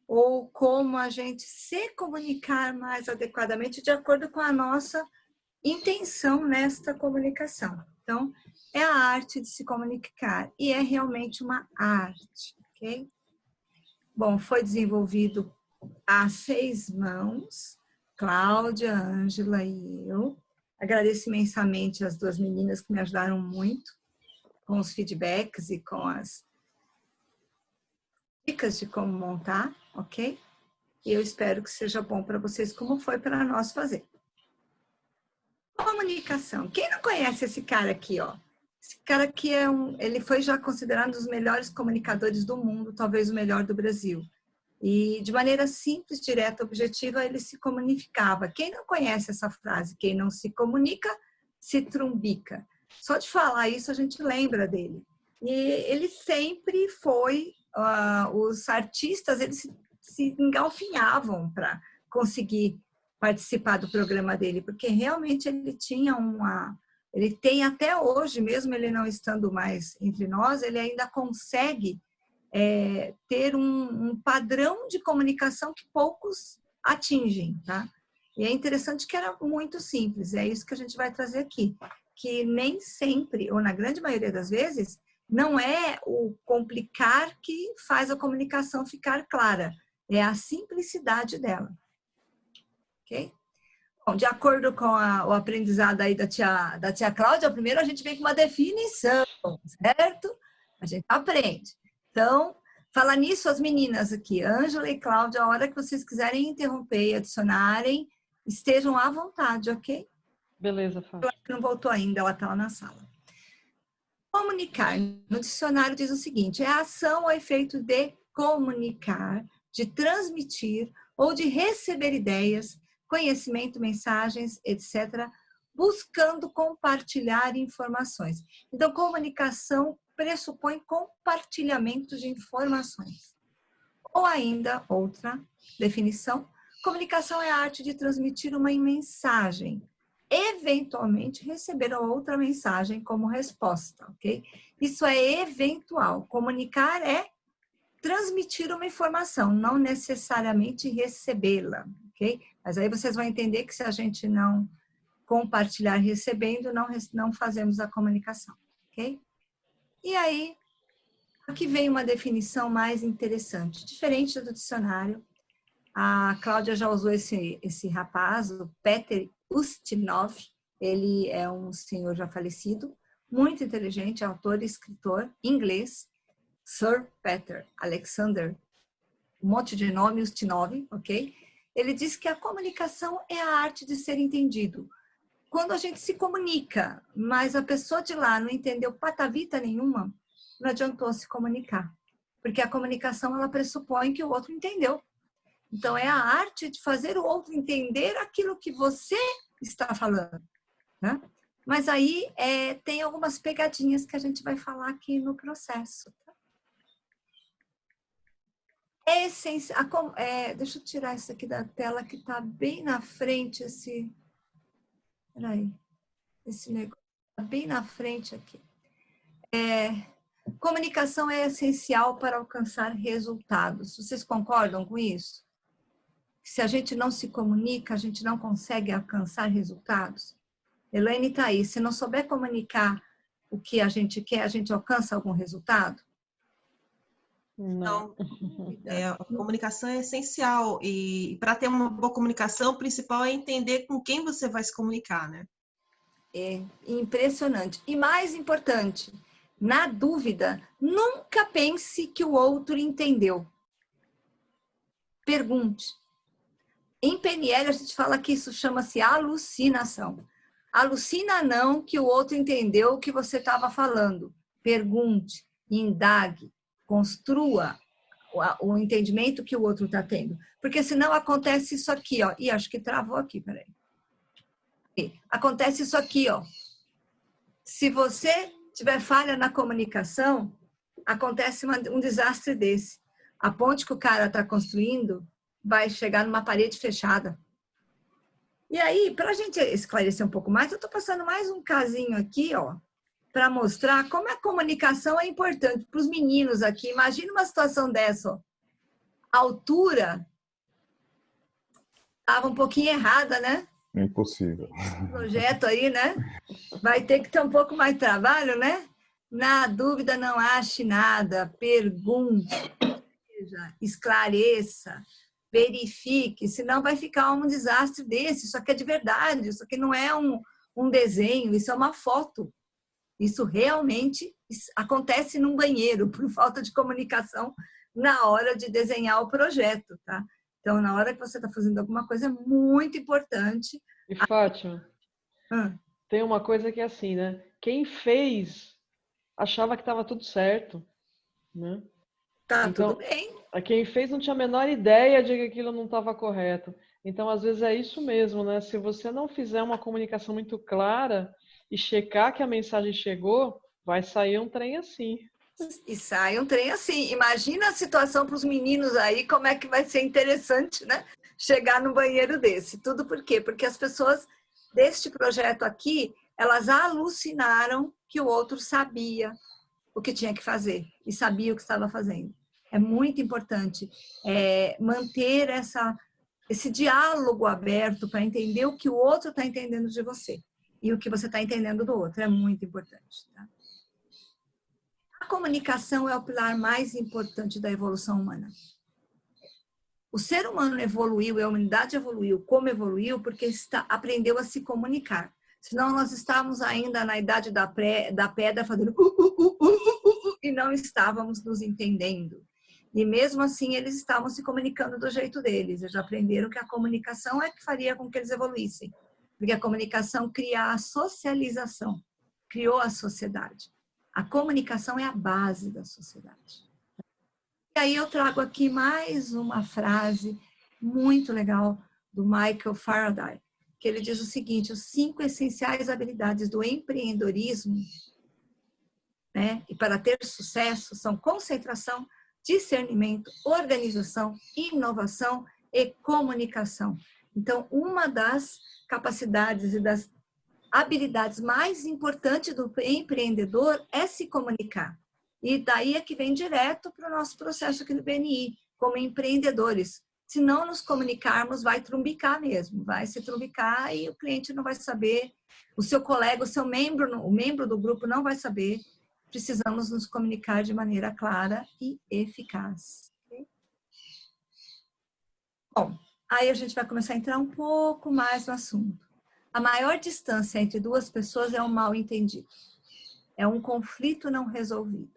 ou como a gente se comunicar mais adequadamente de acordo com a nossa intenção nesta comunicação. Então, é a arte de se comunicar e é realmente uma arte, ok? Bom, foi desenvolvido a 6 mãos, Cláudia, Ângela e eu. Agradeço imensamente as 2 meninas que me ajudaram muito com os feedbacks e com as dicas de como montar, ok? E eu espero que seja bom para vocês, como foi para nós fazer. Comunicação. Quem não conhece esse cara aqui, ó? Esse cara aqui ele foi já considerado um dos melhores comunicadores do mundo, talvez o melhor do Brasil. E de maneira simples, direta, objetiva, ele se comunicava. Quem não conhece essa frase? Quem não se comunica, se trumbica. Só de falar isso a gente lembra dele. E ele sempre foi, os artistas, eles se engalfinhavam para conseguir participar do programa dele, porque realmente ele tinha ele tem até hoje, mesmo ele não estando mais entre nós, ele ainda consegue ter um padrão de comunicação que poucos atingem, tá? E é interessante que era muito simples, é isso que a gente vai trazer aqui, que nem sempre, ou na grande maioria das vezes, não é o complicar que faz a comunicação ficar clara, é a simplicidade dela, ok? Bom, de acordo com o aprendizado aí da tia Cláudia, primeiro a gente vem com uma definição, certo? A gente aprende. Então, falar nisso, as meninas aqui, Ângela e Cláudia, a hora que vocês quiserem interromper e adicionarem, estejam à vontade, ok? Beleza, Fábio. Ela não voltou ainda, ela está lá na sala. Comunicar, no dicionário diz o seguinte, é a ação ou efeito de comunicar, de transmitir ou de receber ideias, conhecimento, mensagens, etc., buscando compartilhar informações. Então, comunicação pressupõe compartilhamento de informações. Ou ainda, outra definição, comunicação é a arte de transmitir uma mensagem, eventualmente receber outra mensagem como resposta, ok? Isso é eventual. Comunicar é transmitir uma informação, não necessariamente recebê-la, ok? Mas aí vocês vão entender que se a gente não compartilhar recebendo, não fazemos a comunicação, ok? E aí, aqui vem uma definição mais interessante, diferente do dicionário. A Cláudia já usou esse rapaz, o Peter Ustinov, ele é um senhor já falecido, muito inteligente, autor e escritor inglês, Sir Peter Alexander, um monte de nome, Ustinov, ok? Ele diz que a comunicação é a arte de ser entendido. Quando a gente se comunica, mas a pessoa de lá não entendeu patavita nenhuma, não adiantou se comunicar. Porque a comunicação, ela pressupõe que o outro entendeu. Então, é a arte de fazer o outro entender aquilo que você está falando, né? Mas aí tem algumas pegadinhas que a gente vai falar aqui no processo. É essencial. Deixa eu tirar isso aqui da tela que está bem na frente, Peraí. Esse negócio está bem na frente aqui. Comunicação é essencial para alcançar resultados. Vocês concordam com isso? Se a gente não se comunica, a gente não consegue alcançar resultados? Elaine está aí. Se não souber comunicar o que a gente quer, a gente alcança algum resultado? Não. A comunicação é essencial e para ter uma boa comunicação, o principal é entender com quem você vai se comunicar, né? É impressionante. E mais importante, na dúvida, nunca pense que o outro entendeu. Pergunte. Em PNL, a gente fala que isso chama-se alucinação. Alucina não que o outro entendeu o que você estava falando. Pergunte, indague, construa o entendimento que o outro está tendo. Porque senão acontece isso aqui, ó. Ih, acho que travou aqui, peraí. Acontece isso aqui, ó. Se você tiver falha na comunicação, acontece um desastre desse. A ponte que o cara está construindo vai chegar numa parede fechada. E aí, para a gente esclarecer um pouco mais, eu estou passando mais um casinho aqui, ó, para mostrar como a comunicação é importante para os meninos aqui. Imagina uma situação dessa, ó. A altura estava um pouquinho errada, né? Impossível. O projeto aí, né? Vai ter que ter um pouco mais de trabalho, né? Na dúvida, não ache nada, pergunte, esclareça, verifique, senão vai ficar um desastre desse. Isso aqui é de verdade, isso aqui não é um desenho, isso é uma foto. Isso realmente acontece num banheiro, por falta de comunicação na hora de desenhar o projeto, tá? Então, na hora que você está fazendo alguma coisa, é muito importante. E, Fátima, tem uma coisa que é assim, né? Quem fez achava que estava tudo certo, né? Tá, então, tudo bem. Quem fez não tinha a menor ideia de que aquilo não estava correto. Então, às vezes é isso mesmo, né? Se você não fizer uma comunicação muito clara e checar que a mensagem chegou, vai sair um trem assim. E sai um trem assim. Imagina a situação para os meninos aí, como é que vai ser interessante, né? Chegar no banheiro desse. Tudo por quê? Porque as pessoas deste projeto aqui, elas alucinaram que o outro sabia o que tinha que fazer e sabia o que estava fazendo. É muito importante manter esse diálogo aberto para entender o que o outro está entendendo de você e o que você está entendendo do outro. É muito importante, tá? A comunicação é o pilar mais importante da evolução humana. O ser humano evoluiu, a humanidade evoluiu, como evoluiu, porque aprendeu a se comunicar. Senão nós estávamos ainda na idade da pedra fazendo e não estávamos nos entendendo. E mesmo assim eles estavam se comunicando do jeito deles. Eles já aprenderam que a comunicação é que faria com que eles evoluíssem. Porque a comunicação cria a socialização, criou a sociedade. A comunicação é a base da sociedade. E aí eu trago aqui mais uma frase muito legal do Michael Faraday, que ele diz o seguinte: os 5 essenciais habilidades do empreendedorismo, né, e para ter sucesso são concentração, discernimento, organização, inovação e comunicação. Então, uma das capacidades e das habilidades mais importantes do empreendedor é se comunicar. E daí é que vem direto para o nosso processo aqui no BNI, como empreendedores. Se não nos comunicarmos, vai trumbicar mesmo, vai se trumbicar e o cliente não vai saber, o seu colega, o membro do grupo não vai saber. Precisamos nos comunicar de maneira clara e eficaz. Bom, aí a gente vai começar a entrar um pouco mais no assunto. A maior distância entre duas pessoas é um mal-entendido. É um conflito não resolvido.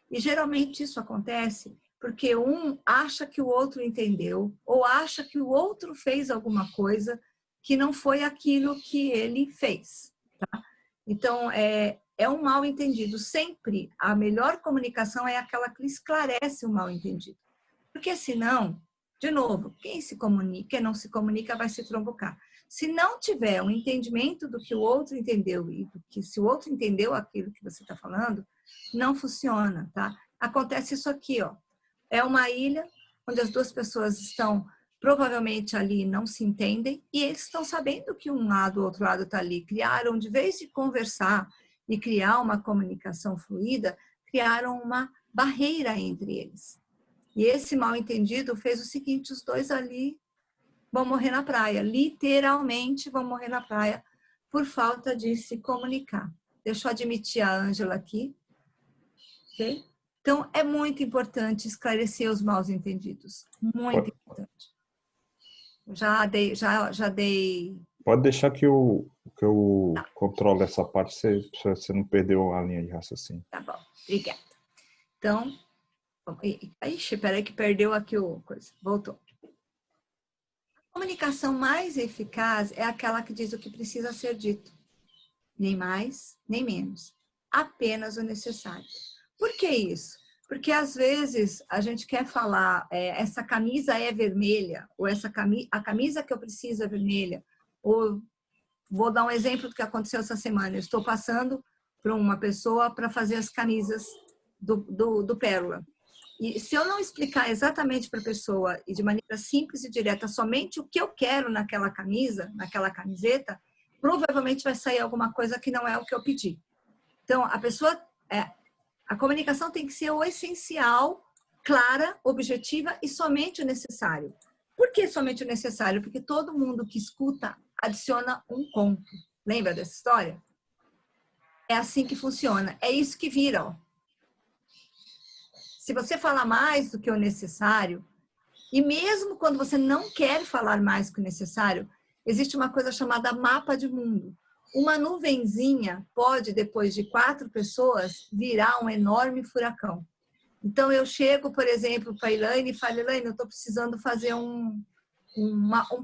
E geralmente isso acontece porque um acha que o outro entendeu ou acha que o outro fez alguma coisa que não foi aquilo que ele fez. Tá? Então, é um mal-entendido. Sempre a melhor comunicação é aquela que esclarece o mal-entendido. Porque senão, de novo, quem não se comunica vai se trombocar. Se não tiver um entendimento do que o outro entendeu e do que se o outro entendeu aquilo que você está falando, não funciona, tá? Acontece isso aqui, ó. É uma ilha onde as duas pessoas estão provavelmente ali não se entendem e eles estão sabendo que um lado, o outro lado está ali. Criaram, de vez de conversar e criar uma comunicação fluida, criaram uma barreira entre eles. E esse mal-entendido fez o seguinte: os dois ali vão morrer na praia, literalmente vão morrer na praia por falta de se comunicar. Deixa eu admitir a Ângela aqui, ok? Então, é muito importante esclarecer os mal-entendidos, muito importante. Já dei... Pode deixar que eu controle essa parte, você não perdeu a linha de raciocínio. Tá bom, obrigada. Então, ixi, peraí que perdeu aqui o coisa, voltou. A comunicação mais eficaz é aquela que diz o que precisa ser dito. Nem mais, nem menos. Apenas o necessário. Por que isso? Porque às vezes a gente quer falar, essa camisa é vermelha, ou a camisa que eu preciso é vermelha. Ou vou dar um exemplo do que aconteceu essa semana. Eu estou passando para uma pessoa para fazer as camisas do Pérola. E se eu não explicar exatamente para a pessoa e de maneira simples e direta somente o que eu quero naquela camisa, naquela camiseta, provavelmente vai sair alguma coisa que não é o que eu pedi. Então, a comunicação tem que ser o essencial clara, objetiva e somente o necessário. Por que somente o necessário? Porque todo mundo que escuta adiciona um ponto. Lembra dessa história? É assim que funciona. É isso que vira, ó. Se você falar mais do que o necessário, e mesmo quando você não quer falar mais do que o necessário, existe uma coisa chamada mapa de mundo. Uma nuvenzinha pode, depois de 4 pessoas, virar um enorme furacão. Então, eu chego, por exemplo, para a Elaine e falo, Elaine, eu estou precisando fazer um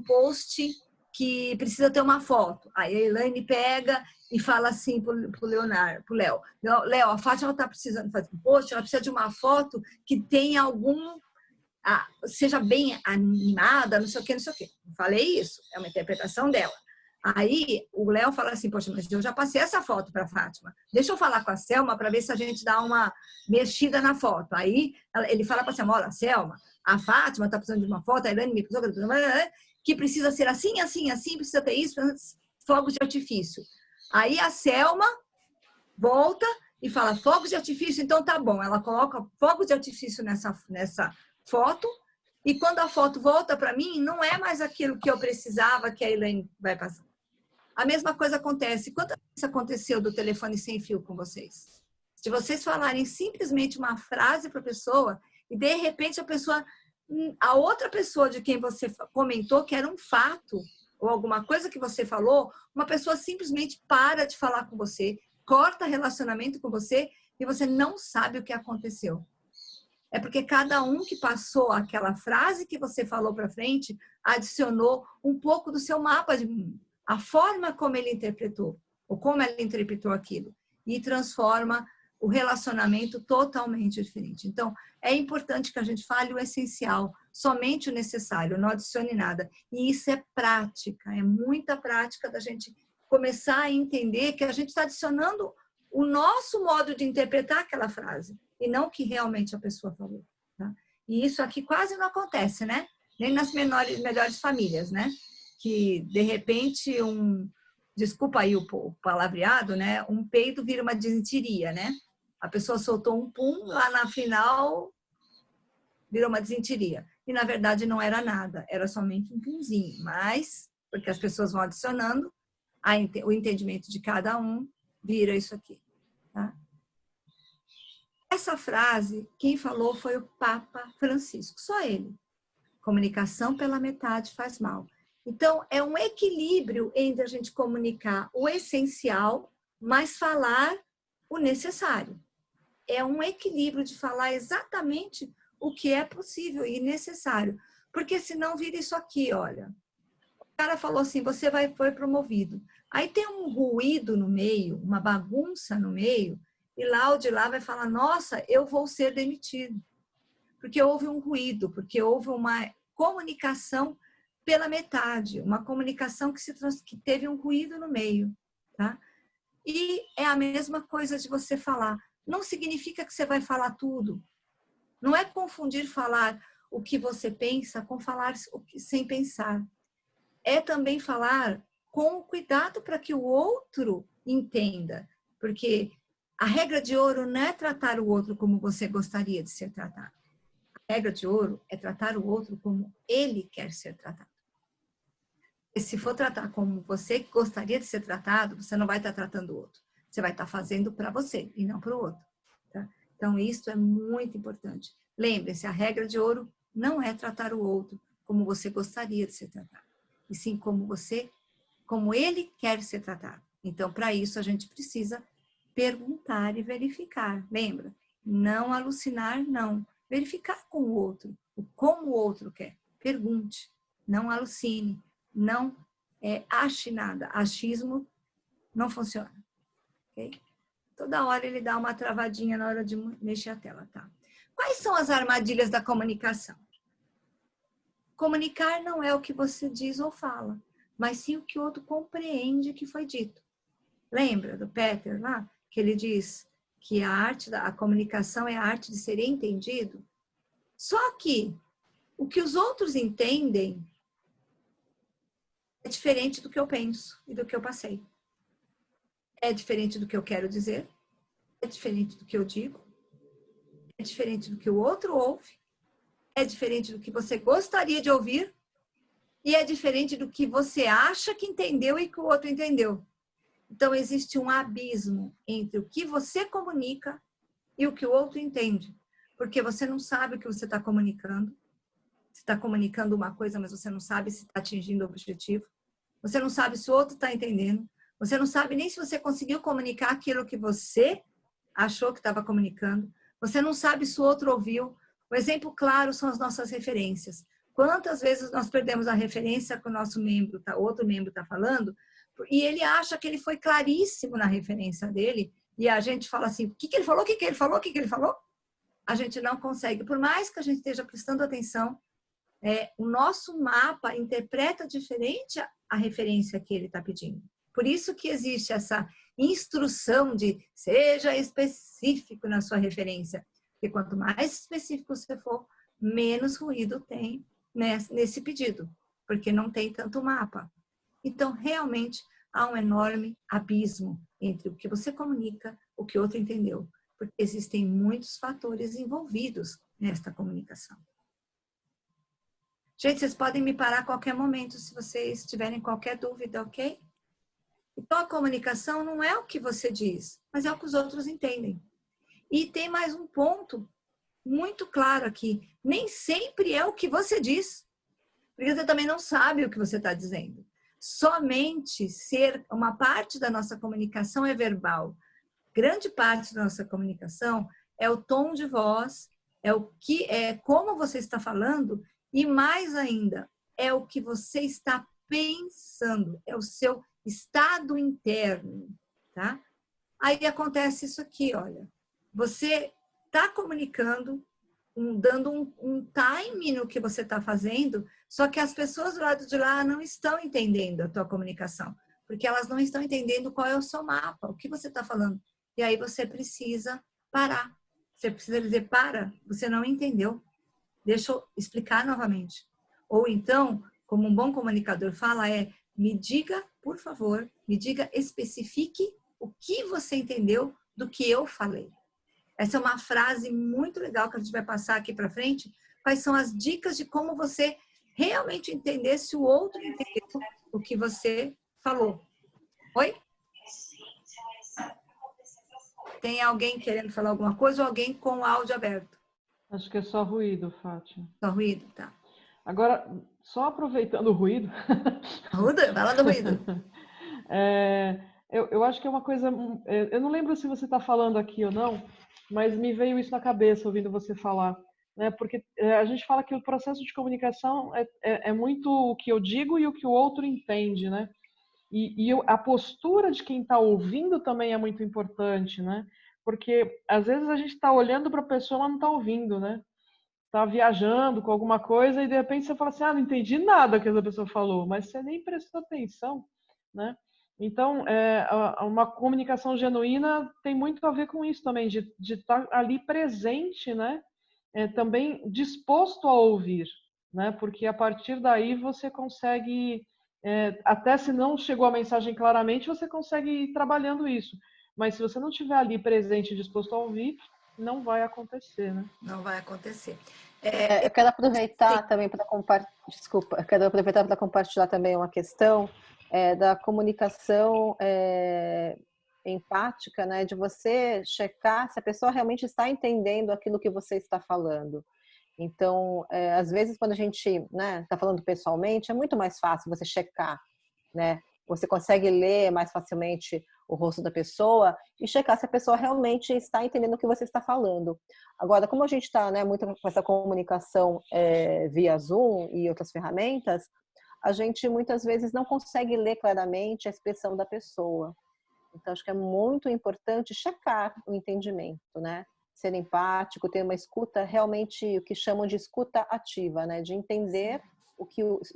post que precisa ter uma foto. Aí a Elaine pega e fala assim para o Leonardo, para o Léo. Léo, a Fátima está precisando fazer um post, ela precisa de uma foto que tenha seja bem animada, não sei o quê, não sei o quê. Eu falei isso, é uma interpretação dela. Aí o Léo fala assim, poxa, mas eu já passei essa foto para a Fátima. Deixa eu falar com a Selma para ver se a gente dá uma mexida na foto. Aí ele fala para a Selma, olha, Selma, a Fátima está precisando de uma foto, a Elaine me precisou, que precisa ser assim, assim, assim, precisa ter isso, fogos de artifício. Aí a Selma volta e fala, fogos de artifício, então tá bom. Ela coloca fogos de artifício nessa foto, e quando a foto volta para mim, não é mais aquilo que eu precisava que a Elaine vai passar. A mesma coisa acontece. Quantas vezes aconteceu do telefone sem fio com vocês? Se vocês falarem simplesmente uma frase para a pessoa e de repente a outra pessoa de quem você comentou que era um fato ou alguma coisa que você falou, uma pessoa simplesmente para de falar com você, corta relacionamento com você e você não sabe o que aconteceu. É porque cada um que passou aquela frase que você falou para frente adicionou um pouco do seu mapa de mundo. A forma como ele interpretou, ou como ela interpretou aquilo, e transforma o relacionamento totalmente diferente. Então, é importante que a gente fale o essencial, somente o necessário, não adicione nada. E isso é prática, é muita prática da gente começar a entender que a gente está adicionando o nosso modo de interpretar aquela frase, e não o que realmente a pessoa falou. Tá? E isso aqui quase não acontece, né? Nem nas melhores famílias, né? Que, de repente, desculpa aí o palavreado, né? Um peido vira uma desinteria, né? A pessoa soltou um pum, lá na final virou uma desinteria. E, na verdade, não era nada, era somente um pumzinho. Mas, porque as pessoas vão adicionando, o entendimento de cada um vira isso aqui. Tá? Essa frase, quem falou foi o Papa Francisco, só ele. Comunicação pela metade faz mal. Então, é um equilíbrio entre a gente comunicar o essencial, mas falar o necessário. É um equilíbrio de falar exatamente o que é possível e necessário. Porque senão vira isso aqui, olha. O cara falou assim, você foi promovido. Aí tem um ruído no meio, uma bagunça no meio, e lá o de lá vai falar, nossa, eu vou ser demitido. Porque houve um ruído, porque houve uma comunicação pela metade, uma comunicação que teve um ruído no meio, tá? E é a mesma coisa de você falar. Não significa que você vai falar tudo. Não é confundir falar o que você pensa com falar sem pensar. É também falar com cuidado para que o outro entenda. Porque a regra de ouro não é tratar o outro como você gostaria de ser tratado. A regra de ouro é tratar o outro como ele quer ser tratado. E se for tratar como você gostaria de ser tratado, você não vai estar tratando o outro. Você vai estar fazendo para você e não para o outro. Tá? Então, isso é muito importante. Lembre-se, a regra de ouro não é tratar o outro como você gostaria de ser tratado, e sim como ele quer ser tratado. Então, para isso, a gente precisa perguntar e verificar. Lembra? Não alucinar, não. Verificar com o outro, como o outro quer. Pergunte, não alucine, não ache nada. Achismo não funciona. Okay? Toda hora ele dá uma travadinha na hora de mexer a tela, tá? Quais são as armadilhas da comunicação? Comunicar não é o que você diz ou fala, mas sim o que o outro compreende que foi dito. Lembra do Peter lá? Que ele diz que a comunicação é a arte de ser entendido? Só que o que os outros entendem é diferente do que eu penso e do que eu passei. É diferente do que eu quero dizer, é diferente do que eu digo, diferente do que o outro ouve, é diferente do que você gostaria de ouvir e é diferente do que você acha que entendeu e que o outro entendeu. Então, existe um abismo entre o que você comunica e o que o outro entende. Porque você não sabe o que você está comunicando. Você está comunicando uma coisa, mas você não sabe se está atingindo o objetivo. Você não sabe se o outro está entendendo. Você não sabe nem se você conseguiu comunicar aquilo que você achou que estava comunicando. Você não sabe se o outro ouviu. O exemplo claro são as nossas referências. Quantas vezes nós perdemos a referência que o nosso membro, outro membro está falando, e ele acha que ele foi claríssimo na referência dele, e a gente fala assim, o que ele falou, o que ele falou, o que ele falou? A gente não consegue. Por mais que a gente esteja prestando atenção, o nosso mapa interpreta diferente a referência que ele está pedindo. Por isso que existe essa instrução de seja específico na sua referência. Porque quanto mais específico você for, menos ruído tem nesse pedido, porque não tem tanto mapa. Então, realmente, há um enorme abismo entre o que você comunica, o que o outro entendeu, porque existem muitos fatores envolvidos nesta comunicação. Gente, vocês podem me parar a qualquer momento se vocês tiverem qualquer dúvida, ok? Então, a comunicação não é o que você diz, mas é o que os outros entendem. E tem mais um ponto muito claro aqui. Nem sempre é o que você diz, porque você também não sabe o que você está dizendo. Somente ser uma parte da nossa comunicação é verbal. Grande parte da nossa comunicação é o tom de voz, como você está falando e mais ainda é o que você está pensando, é o seu estado interno, tá? Aí acontece isso aqui, olha. Você está comunicando, dando um time no que você está fazendo, só que as pessoas do lado de lá não estão entendendo a tua comunicação, porque elas não estão entendendo qual é o seu mapa, o que você está falando. E aí você precisa parar. Você precisa dizer, para, você não entendeu. Deixa eu explicar novamente. Ou então, como um bom comunicador fala, me diga, por favor, me diga, especifique o que você entendeu do que eu falei. Essa é uma frase muito legal que a gente vai passar aqui para frente. Quais são as dicas de como você realmente entender se o outro entendeu o que você falou. Oi? Tem alguém querendo falar alguma coisa ou alguém com o áudio aberto? Acho que é só ruído, Fátima. Só ruído, tá. Agora, só aproveitando o ruído... Ruda? Vai lá do ruído. Eu acho que é uma coisa... Eu não lembro se você está falando aqui ou não, mas me veio isso na cabeça ouvindo você falar. Né? Porque a gente fala que o processo de comunicação é muito o que eu digo e o que o outro entende, né? E a postura de quem está ouvindo também é muito importante, né? Porque às vezes a gente está olhando para a pessoa, mas não está ouvindo, né? Está viajando com alguma coisa e de repente você fala assim, não entendi nada que essa pessoa falou, mas você nem prestou atenção, né? Então, uma comunicação genuína tem muito a ver com isso também, de estar ali presente, né? Também disposto a ouvir, né? Porque a partir daí você consegue, até se não chegou a mensagem claramente, você consegue ir trabalhando isso. Mas se você não estiver ali presente e disposto a ouvir, não vai acontecer, né? Não vai acontecer. Eu quero aproveitar também para compartilhar também uma questão da comunicação empática, né? De você checar se a pessoa realmente está entendendo aquilo que você está falando. Então, às vezes, quando a gente, né, está falando pessoalmente, é muito mais fácil você checar, né? Você consegue ler mais facilmente o rosto da pessoa e checar se a pessoa realmente está entendendo o que você está falando. Agora, como a gente está, né, muito com essa comunicação via Zoom e outras ferramentas, a gente muitas vezes não consegue ler claramente a expressão da pessoa. Então, acho que é muito importante checar o entendimento, né? Ser empático, ter uma escuta realmente, o que chamam de escuta ativa, né? De entender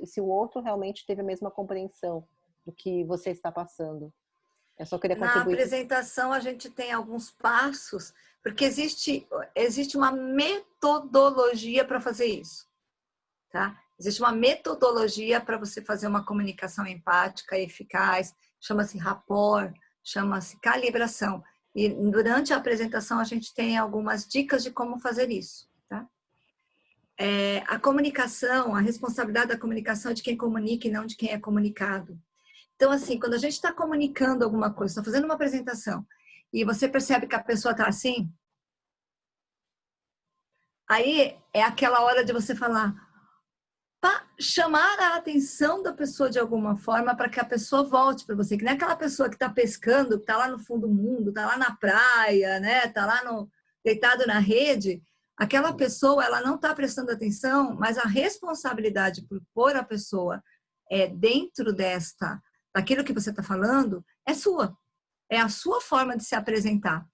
se o outro realmente teve a mesma compreensão do que você está passando. Eu só queria contribuir. Na apresentação a gente tem alguns passos, porque existe uma metodologia para fazer isso, tá? Existe uma metodologia para você fazer uma comunicação empática, eficaz, chama-se rapport, chama-se calibração. E durante a apresentação a gente tem algumas dicas de como fazer isso, tá? A comunicação, a responsabilidade da comunicação é de quem comunica e não de quem é comunicado. Então, assim, quando a gente está comunicando alguma coisa, está fazendo uma apresentação, e você percebe que a pessoa está assim, aí é aquela hora de você falar, chamar a atenção da pessoa de alguma forma para que a pessoa volte para você. Que nem aquela pessoa que está pescando, que está lá no fundo do mundo, está lá na praia, né? Está lá deitado na rede. Aquela pessoa, ela não está prestando atenção, mas a responsabilidade por pôr a pessoa dentro daquilo que você está falando é sua. É a sua forma de se apresentar.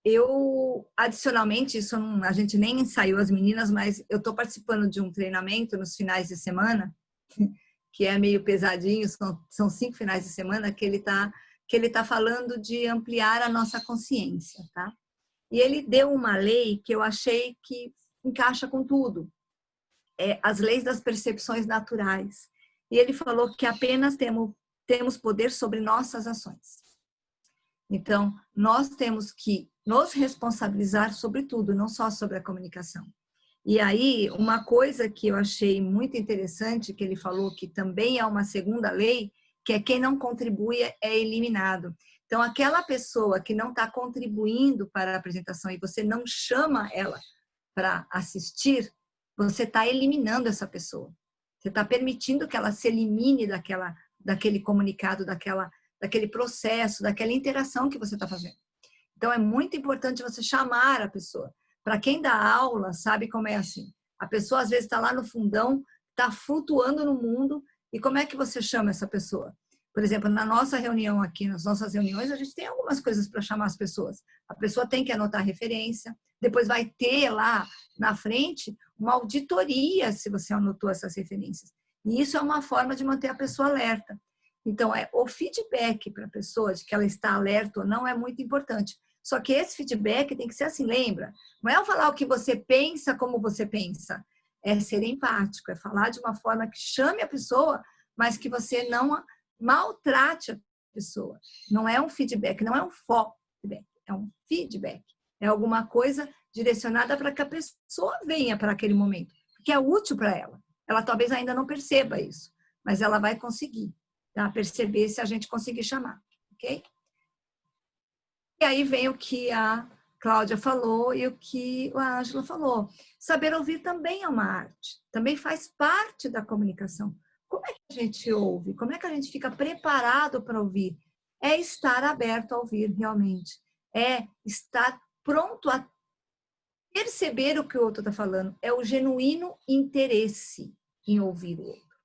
Eu, adicionalmente, isso a gente nem ensaiou as meninas, mas eu estou participando de um treinamento nos finais de semana, que é meio pesadinho, são 5 finais de semana, que ele tá falando de ampliar a nossa consciência, tá? E ele deu uma lei que eu achei que encaixa com tudo. As leis das percepções naturais. E ele falou que apenas temos poder sobre nossas ações. Então, nós temos que nos responsabilizar sobre tudo, não só sobre a comunicação. E aí, uma coisa que eu achei muito interessante, que ele falou que também é uma segunda lei, que é quem não contribui é eliminado. Então, aquela pessoa que não está contribuindo para a apresentação e você não chama ela para assistir, você está eliminando essa pessoa. Você está permitindo que ela se elimine daquele comunicado, daquele processo, daquela interação que você está fazendo. Então, é muito importante você chamar a pessoa. Para quem dá aula, sabe como é assim. A pessoa, às vezes, está lá no fundão, está flutuando no mundo, e como é que você chama essa pessoa? Por exemplo, na nossa reunião aqui, nas nossas reuniões, a gente tem algumas coisas para chamar as pessoas. A pessoa tem que anotar referência, depois vai ter lá na frente uma auditoria se você anotou essas referências. E isso é uma forma de manter a pessoa alerta. Então, o feedback para a pessoa de que ela está alerta ou não é muito importante. Só que esse feedback tem que ser assim, lembra? Não é falar o que você pensa como você pensa. É ser empático, é falar de uma forma que chame a pessoa, mas que você não maltrate a pessoa. Não é um feedback, não é um feedback, é um feedback. É alguma coisa direcionada para que a pessoa venha para aquele momento, que é útil para ela. Ela talvez ainda não perceba isso, mas ela vai conseguir, tá? Perceber se a gente conseguir chamar, ok? E aí vem o que a Cláudia falou e o que a Ângela falou. Saber ouvir também é uma arte, também faz parte da comunicação. Como é que a gente ouve? Como é que a gente fica preparado para ouvir? É estar aberto a ouvir realmente. É estar pronto a perceber o que o outro está falando. É o genuíno interesse em ouvir o outro.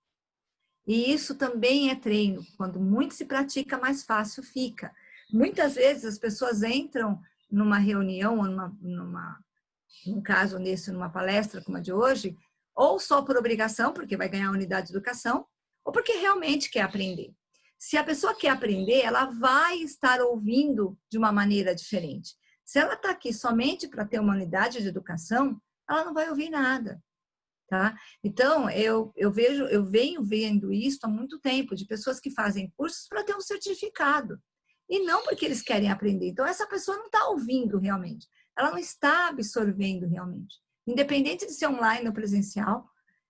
E isso também é treino. Quando muito se pratica, mais fácil fica. Muitas vezes as pessoas entram numa reunião, ou num caso nesse, numa palestra como a de hoje, ou só por obrigação, porque vai ganhar a unidade de educação, ou porque realmente quer aprender. Se a pessoa quer aprender, ela vai estar ouvindo de uma maneira diferente. Se ela está aqui somente para ter uma unidade de educação, ela não vai ouvir nada. Tá? Então, eu venho vendo isso há muito tempo, de pessoas que fazem cursos para ter um certificado. E não porque eles querem aprender. Então, essa pessoa não está ouvindo realmente. Ela não está absorvendo realmente. Independente de ser online ou presencial,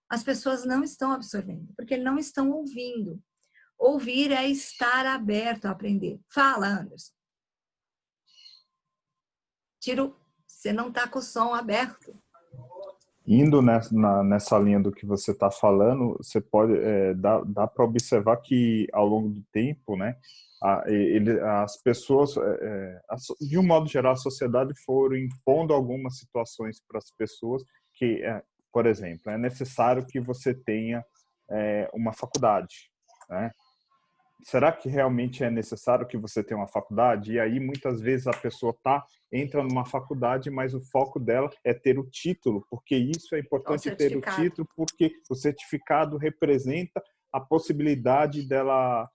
as pessoas não estão absorvendo, porque não estão ouvindo. Ouvir é estar aberto a aprender. Fala, Anderson. Tiro, você não está com o som aberto. Indo nessa linha do que você está falando, você pode dá para observar que ao longo do tempo, né, as pessoas, de um modo geral, a sociedade foram impondo algumas situações para as pessoas que, por exemplo, é necessário que você tenha uma faculdade, né? Será que realmente é necessário que você tenha uma faculdade? E aí, muitas vezes, a pessoa entra numa faculdade, mas o foco dela é ter o título, porque isso é importante ter o título, porque o certificado representa a possibilidade dela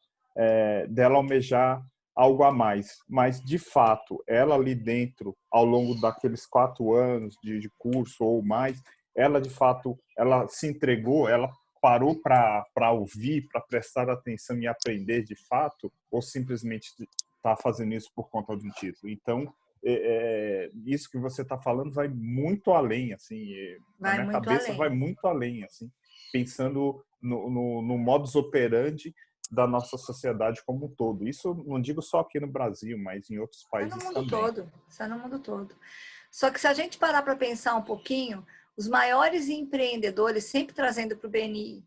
almejar algo a mais. Mas, de fato, ela ali dentro, ao longo daqueles 4 anos de curso ou mais, ela, de fato, ela se entregou, ela parou para ouvir, para prestar atenção e aprender de fato, ou simplesmente tá fazendo isso por conta de um título. Então, isso que você está falando vai muito além, assim, na Vai minha muito cabeça vai além. muito além, assim, pensando no modus operandi da nossa sociedade como um todo. Isso não digo só aqui no Brasil, mas em outros Está no países mundo também. todo. Está no mundo todo. Só que se a gente parar para pensar um pouquinho, os maiores empreendedores, sempre trazendo para o BNI,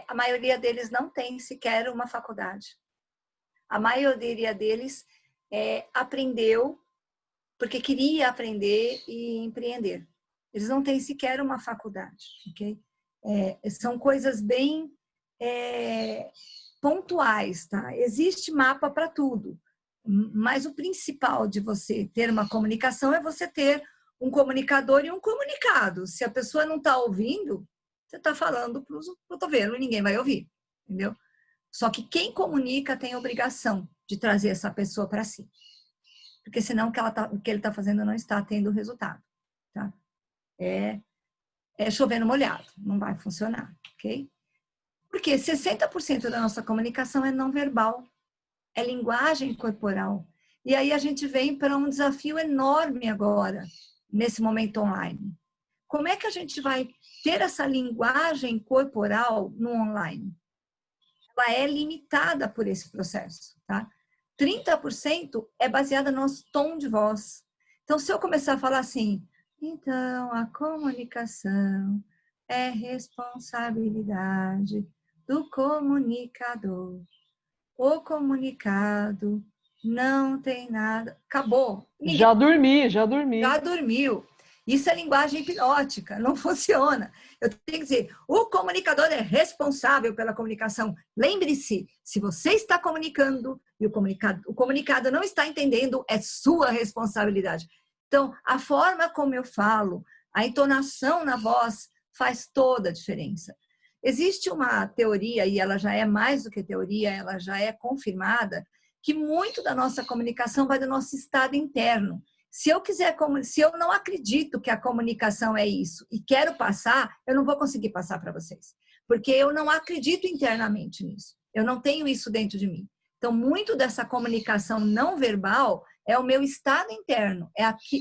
a maioria deles não tem sequer uma faculdade. A maioria deles aprendeu porque queria aprender e empreender. Eles não têm sequer uma faculdade, ok? São coisas bem pontuais, tá? Existe mapa para tudo, mas o principal de você ter uma comunicação é você ter um comunicador e um comunicado. Se a pessoa não está ouvindo, você está falando para o cotovelo e ninguém vai ouvir, entendeu? Só que quem comunica tem a obrigação de trazer essa pessoa para si. Porque senão o que ele está fazendo não está tendo resultado. Tá? É chover no molhado, não vai funcionar, ok? Porque 60% da nossa comunicação é não verbal, é linguagem corporal. E aí a gente vem para um desafio enorme agora, nesse momento online. Como é que a gente vai ter essa linguagem corporal no online? Ela é limitada por esse processo, tá? 30% é baseada no nosso tom de voz. Então, se eu começar a falar assim, então a comunicação é responsabilidade do comunicador. O comunicado não tem nada. Acabou. Ninguém Já dormi, já dormi. já dormiu. Isso é linguagem hipnótica, não funciona. Eu tenho que dizer, o comunicador é responsável pela comunicação. Lembre-se, se você está comunicando e o comunicado não está entendendo, é sua responsabilidade. Então, a forma como eu falo, a entonação na voz faz toda a diferença. Existe uma teoria, e ela já é mais do que teoria, ela já é confirmada, que muito da nossa comunicação vai do nosso estado interno. Se eu não acredito que a comunicação é isso e quero passar, eu não vou conseguir passar para vocês, porque eu não acredito internamente nisso. Eu não tenho isso dentro de mim. Então, muito dessa comunicação não verbal é o meu estado interno,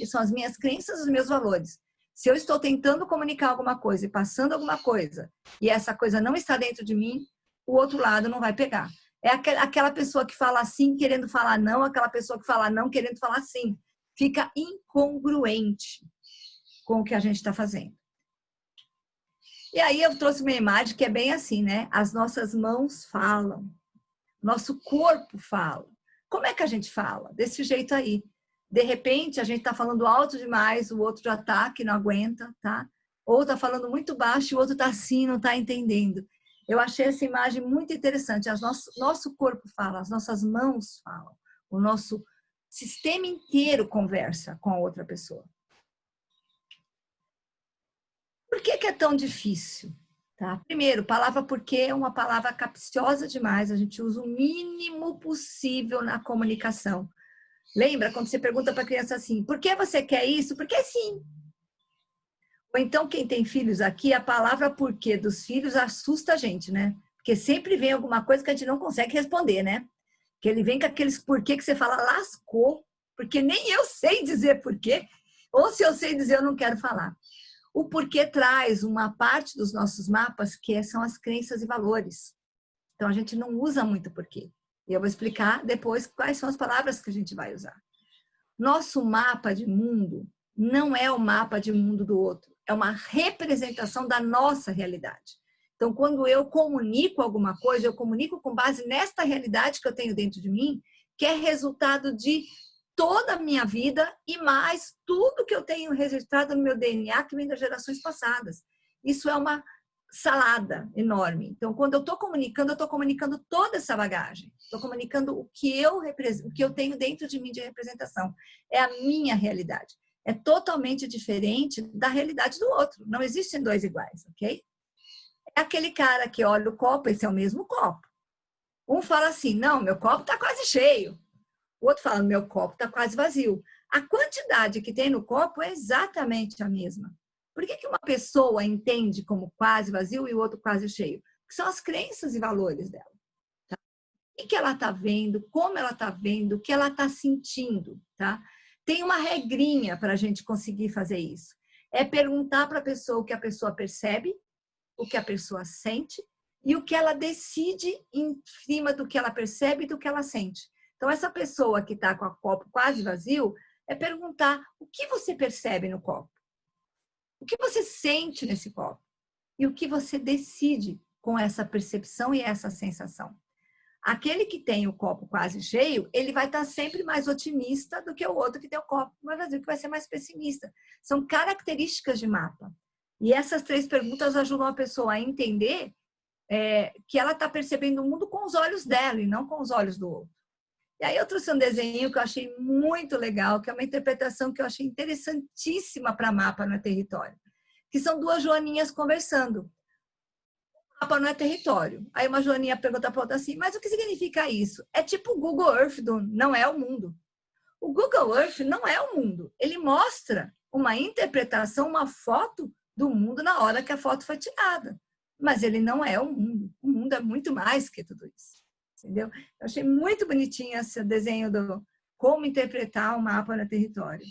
são as minhas crenças, os meus valores. Se eu estou tentando comunicar alguma coisa e passando alguma coisa e essa coisa não está dentro de mim, o outro lado não vai pegar. É aquela pessoa que fala sim querendo falar não, aquela pessoa que fala não querendo falar sim. Fica incongruente com o que a gente está fazendo. E aí eu trouxe uma imagem que é bem assim, né? As nossas mãos falam, nosso corpo fala. Como é que a gente fala? Desse jeito aí. De repente, a gente está falando alto demais, o outro já está, que não aguenta, tá? Ou está falando muito baixo e o outro está assim, não está entendendo. Eu achei essa imagem muito interessante. Nosso corpo fala, as nossas mãos falam, o nosso sistema inteiro conversa com a outra pessoa. Por que é tão difícil? Tá? Primeiro, palavra porque é uma palavra capciosa demais. A gente usa o mínimo possível na comunicação. Lembra quando você pergunta para a criança assim, por que você quer isso? Porque sim. Ou então, quem tem filhos aqui, a palavra porquê dos filhos assusta a gente, né? Porque sempre vem alguma coisa que a gente não consegue responder, né? Que ele vem com aqueles porquê que você fala, lascou, porque nem eu sei dizer porquê, ou se eu sei dizer, eu não quero falar. O porquê traz uma parte dos nossos mapas que são as crenças e valores. Então, a gente não usa muito porquê. E eu vou explicar depois quais são as palavras que a gente vai usar. Nosso mapa de mundo não é o mapa de mundo do outro, é uma representação da nossa realidade. Então, quando eu comunico alguma coisa, eu comunico com base nesta realidade que eu tenho dentro de mim, que é resultado de toda a minha vida e mais tudo que eu tenho registrado no meu DNA que vem das gerações passadas. Isso é uma salada enorme. Então, quando eu estou comunicando toda essa bagagem. Estou comunicando o que eu tenho dentro de mim de representação. É a minha realidade. É totalmente diferente da realidade do outro. Não existem dois iguais, ok? É aquele cara que olha o copo, esse é o mesmo copo. Um fala assim, não, meu copo está quase cheio. O outro fala, meu copo está quase vazio. A quantidade que tem no copo é exatamente a mesma. Por que uma pessoa entende como quase vazio e o outro quase cheio? Porque são as crenças e valores dela. Tá? O que ela está vendo, como ela está vendo, o que ela está sentindo, tá? Tem uma regrinha para a gente conseguir fazer isso. É perguntar para a pessoa o que a pessoa percebe, o que a pessoa sente e o que ela decide em cima do que ela percebe e do que ela sente. Então, essa pessoa que está com o copo quase vazio, é perguntar o que você percebe no copo, o que você sente nesse copo e o que você decide com essa percepção e essa sensação. Aquele que tem o copo quase cheio, ele vai estar sempre mais otimista do que o outro que tem o copo mais vazio, que vai ser mais pessimista. São características de mapa. E essas 3 perguntas ajudam a pessoa a entender que ela está percebendo o mundo com os olhos dela e não com os olhos do outro. E aí eu trouxe um desenho que eu achei muito legal, que é uma interpretação que eu achei interessantíssima para mapa no território, que são 2 joaninhas conversando. Mapa não é território. Aí uma joaninha pergunta para outra assim, mas o que significa isso? É tipo o Google Earth do não é o mundo. O Google Earth não é o mundo. Ele mostra uma interpretação, uma foto do mundo na hora que a foto foi tirada. Mas ele não é o mundo. O mundo é muito mais que tudo isso. Entendeu? Eu achei muito bonitinho esse desenho do como interpretar o mapa no território.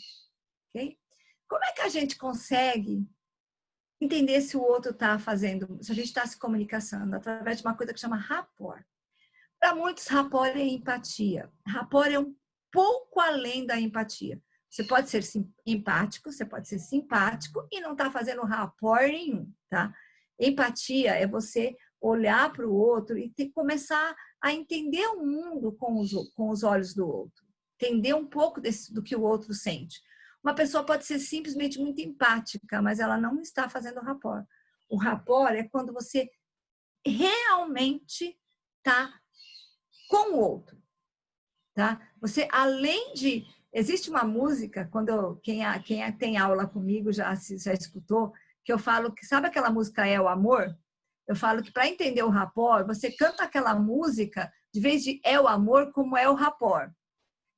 Okay? Como é que a gente consegue entender se o outro está fazendo, se a gente está se comunicando através de uma coisa que chama rapport. Para muitos, rapport é empatia. Rapport é um pouco além da empatia. Você pode ser empático, você pode ser simpático e não está fazendo rapport nenhum, tá? Empatia é você olhar para o outro e começar a entender o mundo com os olhos do outro. Entender um pouco do que o outro sente. Uma pessoa pode ser simplesmente muito empática, mas ela não está fazendo rapport. O rapport é quando você realmente está com o outro. Tá? Você, além de... Existe uma música, quem tem aula comigo já escutou, que eu falo que, sabe aquela música É o Amor? Eu falo que para entender o rapport, você canta aquela música, de vez de É o Amor, como é o rapport.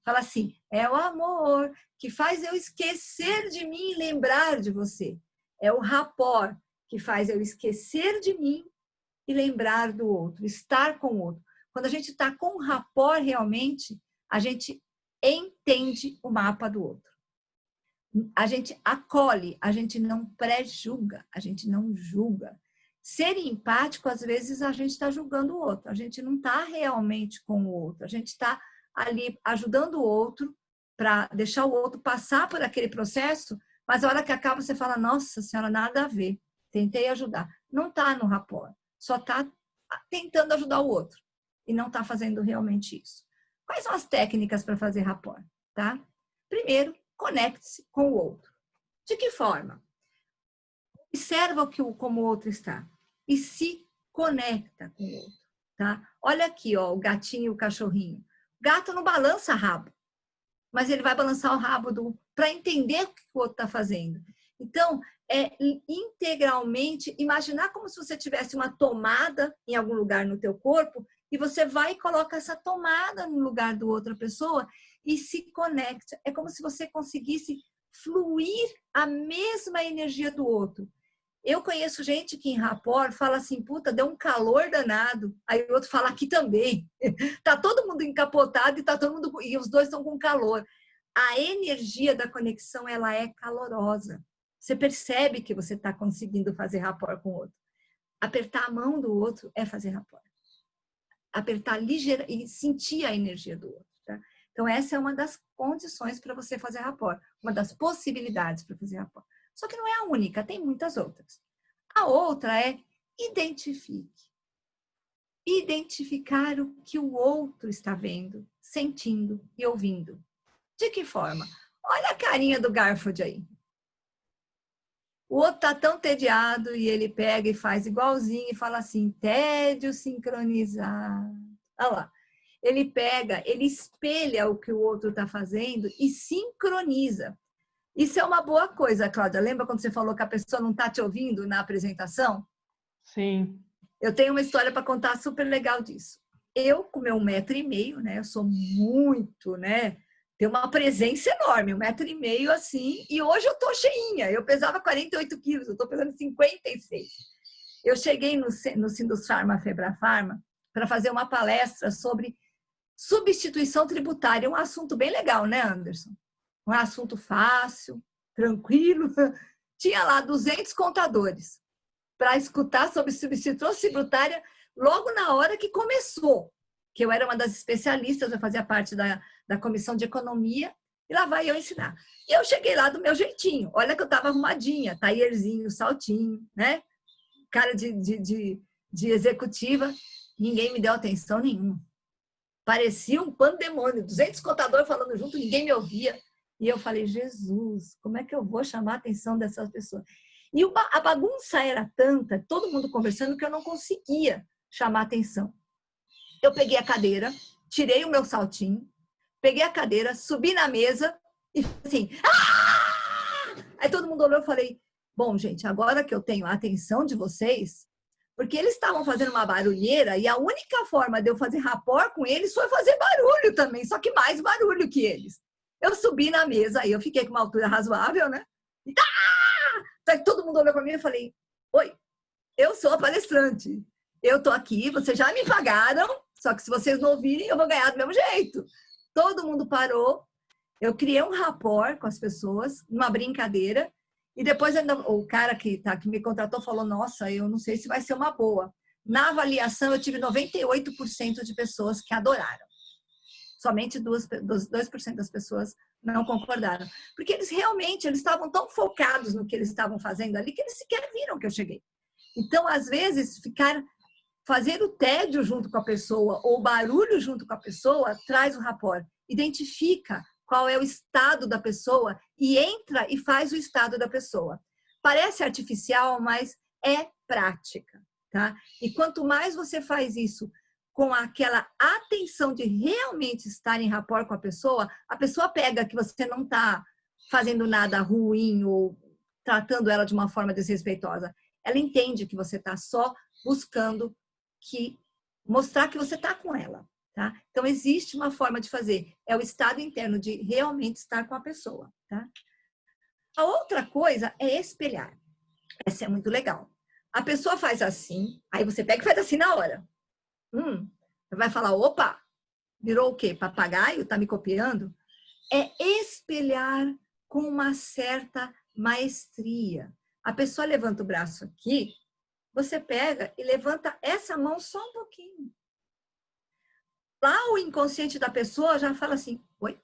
Fala assim, é o amor que faz eu esquecer de mim e lembrar de você. É o rapport que faz eu esquecer de mim e lembrar do outro, estar com o outro. Quando a gente está com o rapport realmente, a gente entende o mapa do outro. A gente acolhe, a gente não pré-julga, a gente não julga. Ser empático, às vezes, a gente está julgando o outro, a gente não está realmente com o outro, a gente está ali ajudando o outro para deixar o outro passar por aquele processo, mas a hora que acaba você fala, nossa senhora, nada a ver, tentei ajudar. Não está no rapport, só está tentando ajudar o outro e não está fazendo realmente isso. Quais são as técnicas para fazer rapport? Tá? Primeiro, conecte-se com o outro. De que forma? Observa como o outro está e se conecta com o outro. Tá? Olha aqui, ó, o gatinho e o cachorrinho. O gato não balança rabo, mas ele vai balançar o rabo para entender o que o outro está fazendo. Então, é integralmente imaginar como se você tivesse uma tomada em algum lugar no teu corpo e você vai e coloca essa tomada no lugar da outra pessoa e se conecta. É como se você conseguisse fluir a mesma energia do outro. Eu conheço gente que em rapport fala assim, puta, deu um calor danado. Aí o outro fala, aqui também. Tá todo mundo encapotado e tá todo mundo e os dois estão com calor. A energia da conexão, ela é calorosa. Você percebe que você está conseguindo fazer rapport com o outro. Apertar a mão do outro é fazer rapport. Apertar ligeira e sentir a energia do outro. Tá? Então, essa é uma das condições para você fazer rapport. Uma das possibilidades para fazer rapport. Só que não é a única, tem muitas outras. A outra é identifique. Identificar o que o outro está vendo, sentindo e ouvindo. De que forma? Olha a carinha do Garfield aí. O outro está tão tediado e ele pega e faz igualzinho e fala assim, tédio sincronizado. Olha lá. Ele pega, ele espelha o que o outro está fazendo e sincroniza. Isso é uma boa coisa, Cláudia. Lembra quando você falou que a pessoa não está te ouvindo na apresentação? Sim. Eu tenho uma história para contar super legal disso. Eu, com meu 1,5 m, né? Eu sou muito, né? Tenho uma presença enorme, 1,5 m assim. E hoje eu tô cheinha. Eu pesava 48 quilos, eu tô pesando 56. Eu cheguei no Sindusfarma Febrafarma para fazer uma palestra sobre substituição tributária. Um assunto bem legal, né, Anderson? Um assunto fácil, tranquilo. Tinha lá 200 contadores para escutar sobre substituição tributária logo na hora que começou, que eu era uma das especialistas, eu fazia parte da comissão de economia, e lá vai eu ensinar. E eu cheguei lá do meu jeitinho. Olha que eu estava arrumadinha, taierzinho, saltinho, né? Cara de executiva. Ninguém me deu atenção nenhuma. Parecia um pandemônio. 200 contadores falando junto, ninguém me ouvia. E eu falei, Jesus, como é que eu vou chamar a atenção dessas pessoas? E a bagunça era tanta, todo mundo conversando, que eu não conseguia chamar a atenção. Eu peguei a cadeira, tirei o meu saltinho, peguei a cadeira, subi na mesa e assim... Ah! Aí todo mundo olhou e falei, bom, gente, agora que eu tenho a atenção de vocês, porque eles estavam fazendo uma barulheira e a única forma de eu fazer rapport com eles foi fazer barulho também, só que mais barulho que eles. Eu subi na mesa, aí eu fiquei com uma altura razoável, né? E aí todo mundo olhou para mim e falei, oi, eu sou a palestrante. Eu tô aqui, vocês já me pagaram, só que se vocês não ouvirem, eu vou ganhar do mesmo jeito. Todo mundo parou, eu criei um rapport com as pessoas, uma brincadeira, e depois ainda, o cara que me contratou falou, nossa, eu não sei se vai ser uma boa. Na avaliação, eu tive 98% de pessoas que adoraram. Somente 2% das pessoas não concordaram. Porque eles realmente estavam tão focados no que eles estavam fazendo ali, que eles sequer viram que eu cheguei. Então, às vezes, fazer o tédio junto com a pessoa ou o barulho junto com a pessoa traz o rapport. Identifica qual é o estado da pessoa e entra e faz o estado da pessoa. Parece artificial, mas é prática, tá? E quanto mais você faz isso com aquela atenção de realmente estar em rapport com a pessoa pega que você não está fazendo nada ruim ou tratando ela de uma forma desrespeitosa. Ela entende que você está só buscando mostrar que você está com ela. Tá? Então, existe uma forma de fazer. É o estado interno de realmente estar com a pessoa. Tá? A outra coisa é espelhar. Essa é muito legal. A pessoa faz assim, aí você pega e faz assim na hora. Vai falar, opa, virou o quê? Papagaio? Tá me copiando? É espelhar com uma certa maestria. A pessoa levanta o braço aqui, você pega e levanta essa mão só um pouquinho. Lá o inconsciente da pessoa já fala assim, oi?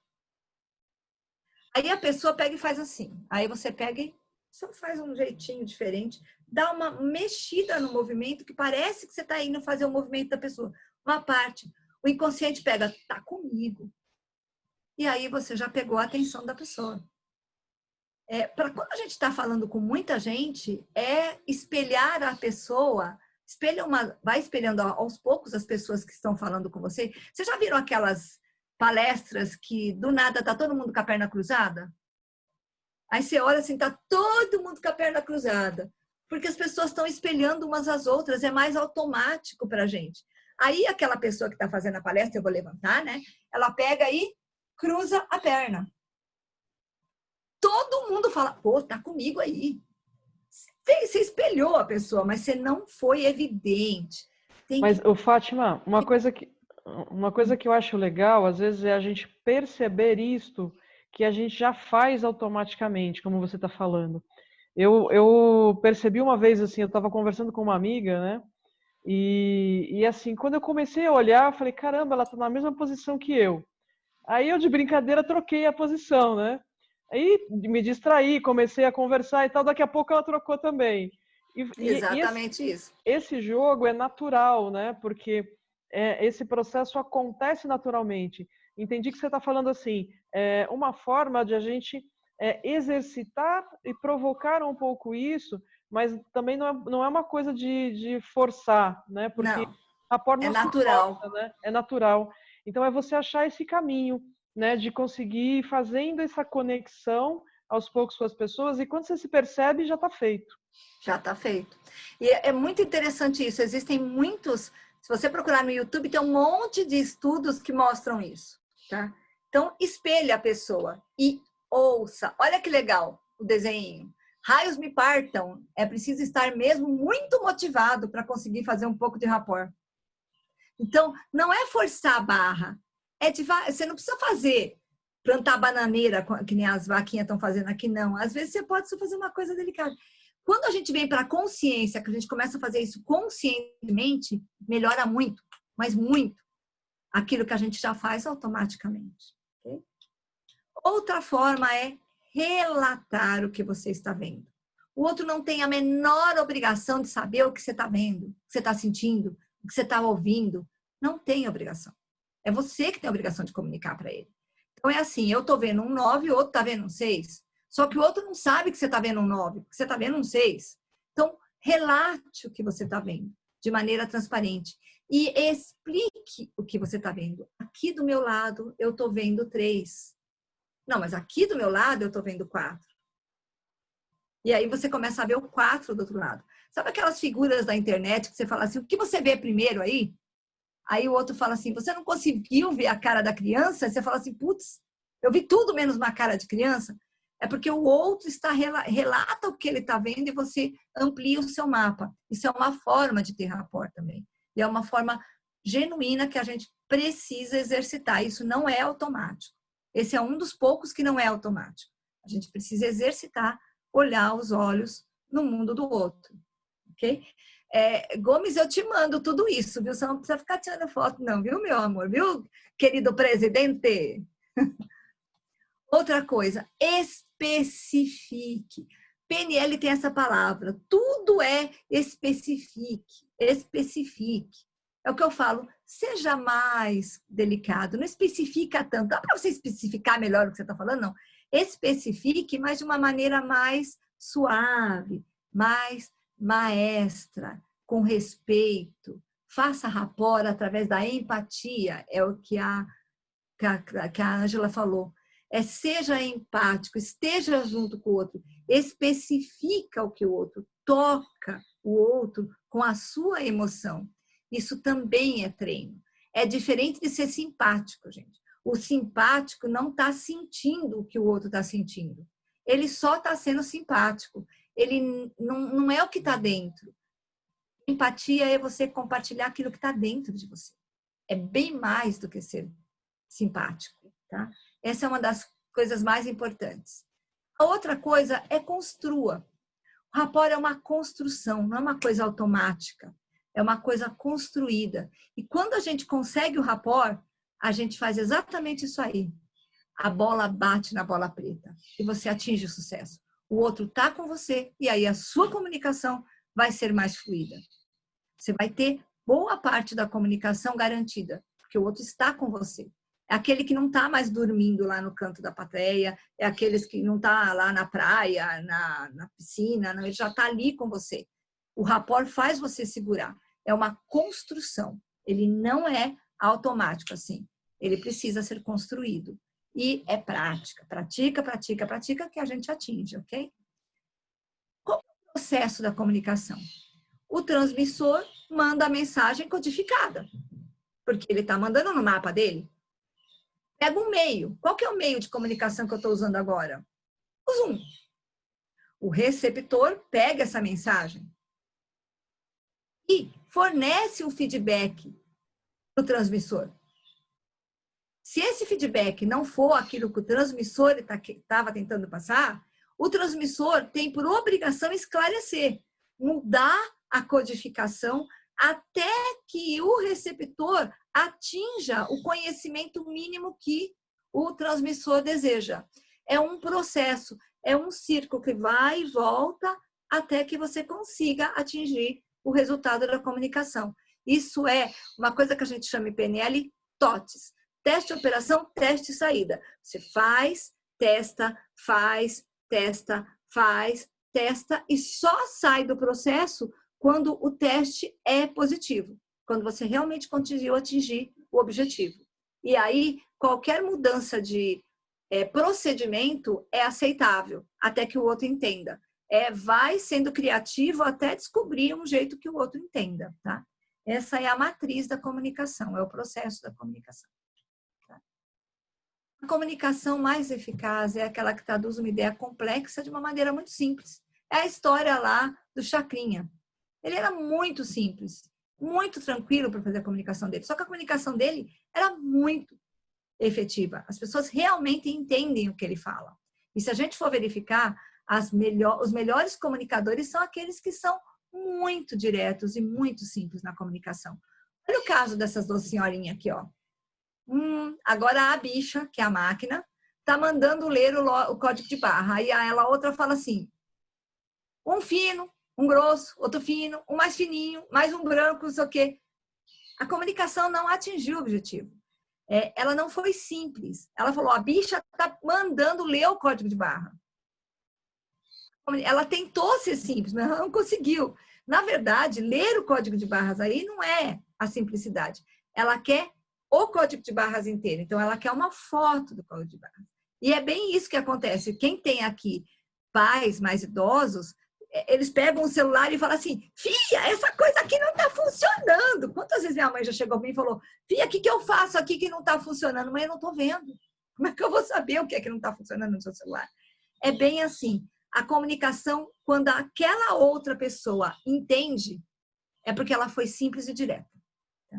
Aí a pessoa pega e faz assim. Aí você pega e só faz um jeitinho diferente, dá uma mexida no movimento que parece que você está indo fazer o movimento da pessoa. Uma parte. O inconsciente pega, tá comigo. E aí você já pegou a atenção da pessoa. Para quando a gente está falando com muita gente, é espelhar a pessoa, vai espelhando aos poucos as pessoas que estão falando com você. Vocês já viram aquelas palestras que do nada está todo mundo com a perna cruzada? Aí você olha assim, está todo mundo com a perna cruzada. Porque as pessoas estão espelhando umas às outras, é mais automático para a gente. Aí aquela pessoa que está fazendo a palestra, eu vou levantar, né? Ela pega e cruza a perna. Todo mundo fala, pô, tá comigo aí. Você espelhou a pessoa, mas você não foi evidente. Mas, Fátima, uma coisa que eu acho legal, às vezes, é a gente perceber isto que a gente já faz automaticamente, como você está falando. Eu percebi uma vez, assim, eu estava conversando com uma amiga, né? E assim, quando eu comecei a olhar, eu falei, caramba, ela está na mesma posição que eu. Aí eu, de brincadeira, troquei a posição, né? Aí me distraí, comecei a conversar e tal, daqui a pouco ela trocou também. Exatamente isso. Esse jogo é natural, né? Porque esse processo acontece naturalmente. Entendi que você está falando assim, uma forma de a gente exercitar e provocar um pouco isso, mas também não é uma coisa de forçar, né? Porque não, a forma é natural. força, né? É natural. Então é você achar esse caminho, né? De conseguir ir fazendo essa conexão aos poucos com as pessoas, e quando você se percebe, já está feito. Já está feito. E é muito interessante isso. Existem muitos, se você procurar no YouTube, tem um monte de estudos que mostram isso, tá? Então, espelhe a pessoa e ouça. Olha que legal o desenho. Raios me partam. É preciso estar mesmo muito motivado para conseguir fazer um pouco de rapport. Então, não é forçar a barra. Você não precisa plantar bananeira, que nem as vaquinhas estão fazendo aqui, não. Às vezes você pode só fazer uma coisa delicada. Quando a gente vem para a consciência, que a gente começa a fazer isso conscientemente, melhora muito, mas muito, aquilo que a gente já faz automaticamente. Okay? Outra forma é relatar o que você está vendo. O outro não tem a menor obrigação de saber o que você está vendo, o que você está sentindo, o que você está ouvindo. Não tem obrigação. É você que tem a obrigação de comunicar para ele. Então é assim, eu estou vendo um 9 e o outro está vendo um 6. Só que o outro não sabe que você está vendo um 9, que você está vendo um 6. Então, relate o que você está vendo de maneira transparente. E explique o que você está vendo. Aqui do meu lado, eu estou vendo 3. Não, mas aqui do meu lado, eu estou vendo 4. E aí você começa a ver o 4 do outro lado. Sabe aquelas figuras da internet que você fala assim, o que você vê primeiro aí? Aí o outro fala assim, você não conseguiu ver a cara da criança? Você fala assim, putz, eu vi tudo menos uma cara de criança. É porque o outro relata o que ele está vendo e você amplia o seu mapa. Isso é uma forma de ter rapport também. E é uma forma genuína que a gente precisa exercitar. Isso não é automático. Esse é um dos poucos que não é automático. A gente precisa exercitar, olhar os olhos no mundo do outro. Ok? Gomes, eu te mando tudo isso, viu? Você não precisa ficar tirando foto, não, viu, meu amor? Viu, querido presidente? Outra coisa, especifique. PNL tem essa palavra. Tudo é especifique. Especifique. É o que eu falo. Seja mais delicado. Não especifica tanto. Dá para você especificar melhor o que você está falando? Não. Especifique, mas de uma maneira mais suave, mais maestra, com respeito. Faça rapport através da empatia. É o que a Ângela falou. Seja empático, esteja junto com o outro, especifica o que o outro, toca o outro com a sua emoção. Isso também é treino. É diferente de ser simpático, gente. O simpático não está sentindo o que o outro está sentindo. Ele só está sendo simpático. Ele não é o que está dentro. Empatia é você compartilhar aquilo que está dentro de você. É bem mais do que ser simpático, tá? Essa é uma das coisas mais importantes. A outra coisa é construa. O rapport é uma construção, não é uma coisa automática. É uma coisa construída. E quando a gente consegue o rapport, a gente faz exatamente isso aí. A bola bate na bola preta e você atinge o sucesso. O outro está com você e aí a sua comunicação vai ser mais fluida. Você vai ter boa parte da comunicação garantida, porque o outro está com você. É aquele que não está mais dormindo lá no canto da plateia, é aqueles que não está lá na praia, na piscina, não, ele já está ali com você. O rapport faz você segurar. É uma construção. Ele não é automático assim. Ele precisa ser construído. E é prática. Pratica, pratica, pratica que a gente atinge, ok? Qual é o processo da comunicação? O transmissor manda a mensagem codificada, porque ele está mandando no mapa dele. Pega um meio. Qual que é o meio de comunicação que eu estou usando agora? O Zoom. O receptor pega essa mensagem e fornece um feedback para o transmissor. Se esse feedback não for aquilo que o transmissor estava tentando passar, o transmissor tem por obrigação esclarecer, mudar a codificação até que o receptor atinja o conhecimento mínimo que o transmissor deseja. É um processo, é um círculo que vai e volta até que você consiga atingir o resultado da comunicação. Isso é uma coisa que a gente chama em PNL TOTS. Teste, operação, teste, saída. Você faz, testa, testa e só sai do processo quando o teste é positivo, quando você realmente conseguiu atingir o objetivo. E aí, qualquer mudança de procedimento é aceitável, até que o outro entenda. Vai sendo criativo até descobrir um jeito que o outro entenda, tá? Essa é a matriz da comunicação, é o processo da comunicação. Tá? A comunicação mais eficaz é aquela que traduz uma ideia complexa de uma maneira muito simples. É a história lá do Chacrinha. Ele era muito simples. muito tranquilo para fazer a comunicação dele. Só que a comunicação dele era muito efetiva. As pessoas realmente entendem o que ele fala. E se a gente for verificar, os melhores comunicadores são aqueles que são muito diretos e muito simples na comunicação. Olha o caso dessas duas senhorinhas aqui, ó. Agora a bicha, que é a máquina, tá mandando ler o código de barra. Aí a outra fala assim, um fino, um grosso, outro fino, um mais fininho, mais um branco, não sei o quê. A comunicação não atingiu o objetivo. Ela não foi simples. Ela falou, a bicha tá mandando ler o código de barra. Ela tentou ser simples, mas ela não conseguiu. Na verdade, ler o código de barras aí não é a simplicidade. Ela quer o código de barras inteiro. Então, ela quer uma foto do código de barras. E é bem isso que acontece. Quem tem aqui pais mais idosos, eles pegam o celular e falam assim, filha, essa coisa aqui não está funcionando. Quantas vezes minha mãe já chegou para mim e falou, filha, o que eu faço aqui que não está funcionando? Mãe, eu não estou vendo. Como é que eu vou saber o que é que não está funcionando no seu celular? É bem assim. A comunicação, quando aquela outra pessoa entende, é porque ela foi simples e direta. Tá?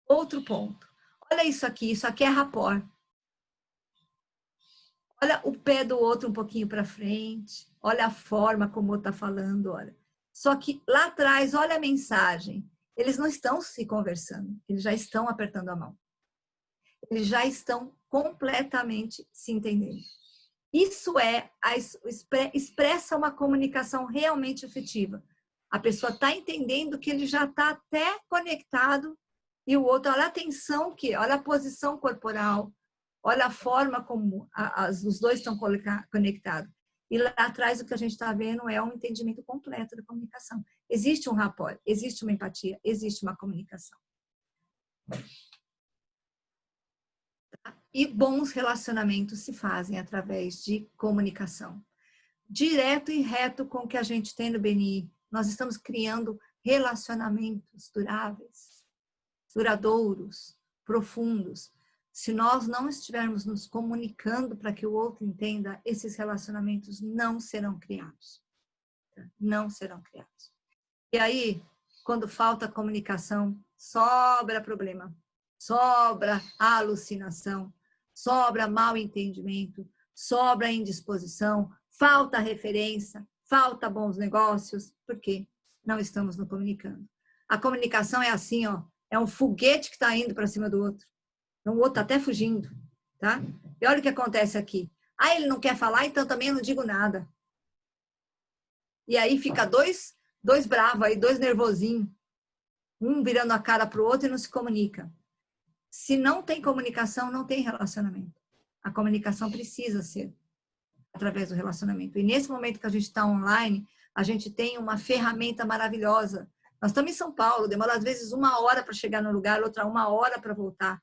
Outro ponto. Olha isso aqui é rapport. Olha o pé do outro um pouquinho para frente. Olha a forma como o outro está falando, olha. Só que lá atrás, olha a mensagem. Eles não estão se conversando, eles já estão apertando a mão. Eles já estão completamente se entendendo. Isso expressa uma comunicação realmente efetiva. A pessoa está entendendo que ele já está até conectado e o outro, olha a atenção, olha a posição corporal, olha a forma como os dois estão conectados. E lá atrás o que a gente está vendo é um entendimento completo da comunicação. Existe um rapport, existe uma empatia, existe uma comunicação. E bons relacionamentos se fazem através de comunicação. Direto e reto com o que a gente tem no BNI, nós estamos criando relacionamentos duráveis, duradouros, profundos. Se nós não estivermos nos comunicando para que o outro entenda, esses relacionamentos não serão criados. Não serão criados. E aí, quando falta comunicação, sobra problema, sobra alucinação, sobra mal entendimento, sobra indisposição, falta referência, falta bons negócios, porque não estamos nos comunicando. A comunicação é assim, ó, é um foguete que está indo para cima do outro. O outro está até fugindo, tá? E olha o que acontece aqui. Ele não quer falar, então também eu não digo nada. E aí fica dois bravos aí, dois nervosinhos, um virando a cara para o outro e não se comunica. Se não tem comunicação, não tem relacionamento. A comunicação precisa ser através do relacionamento. E nesse momento que a gente está online, a gente tem uma ferramenta maravilhosa. Nós estamos em São Paulo, demora às vezes 1 hora para chegar no lugar, outra 1 hora para voltar.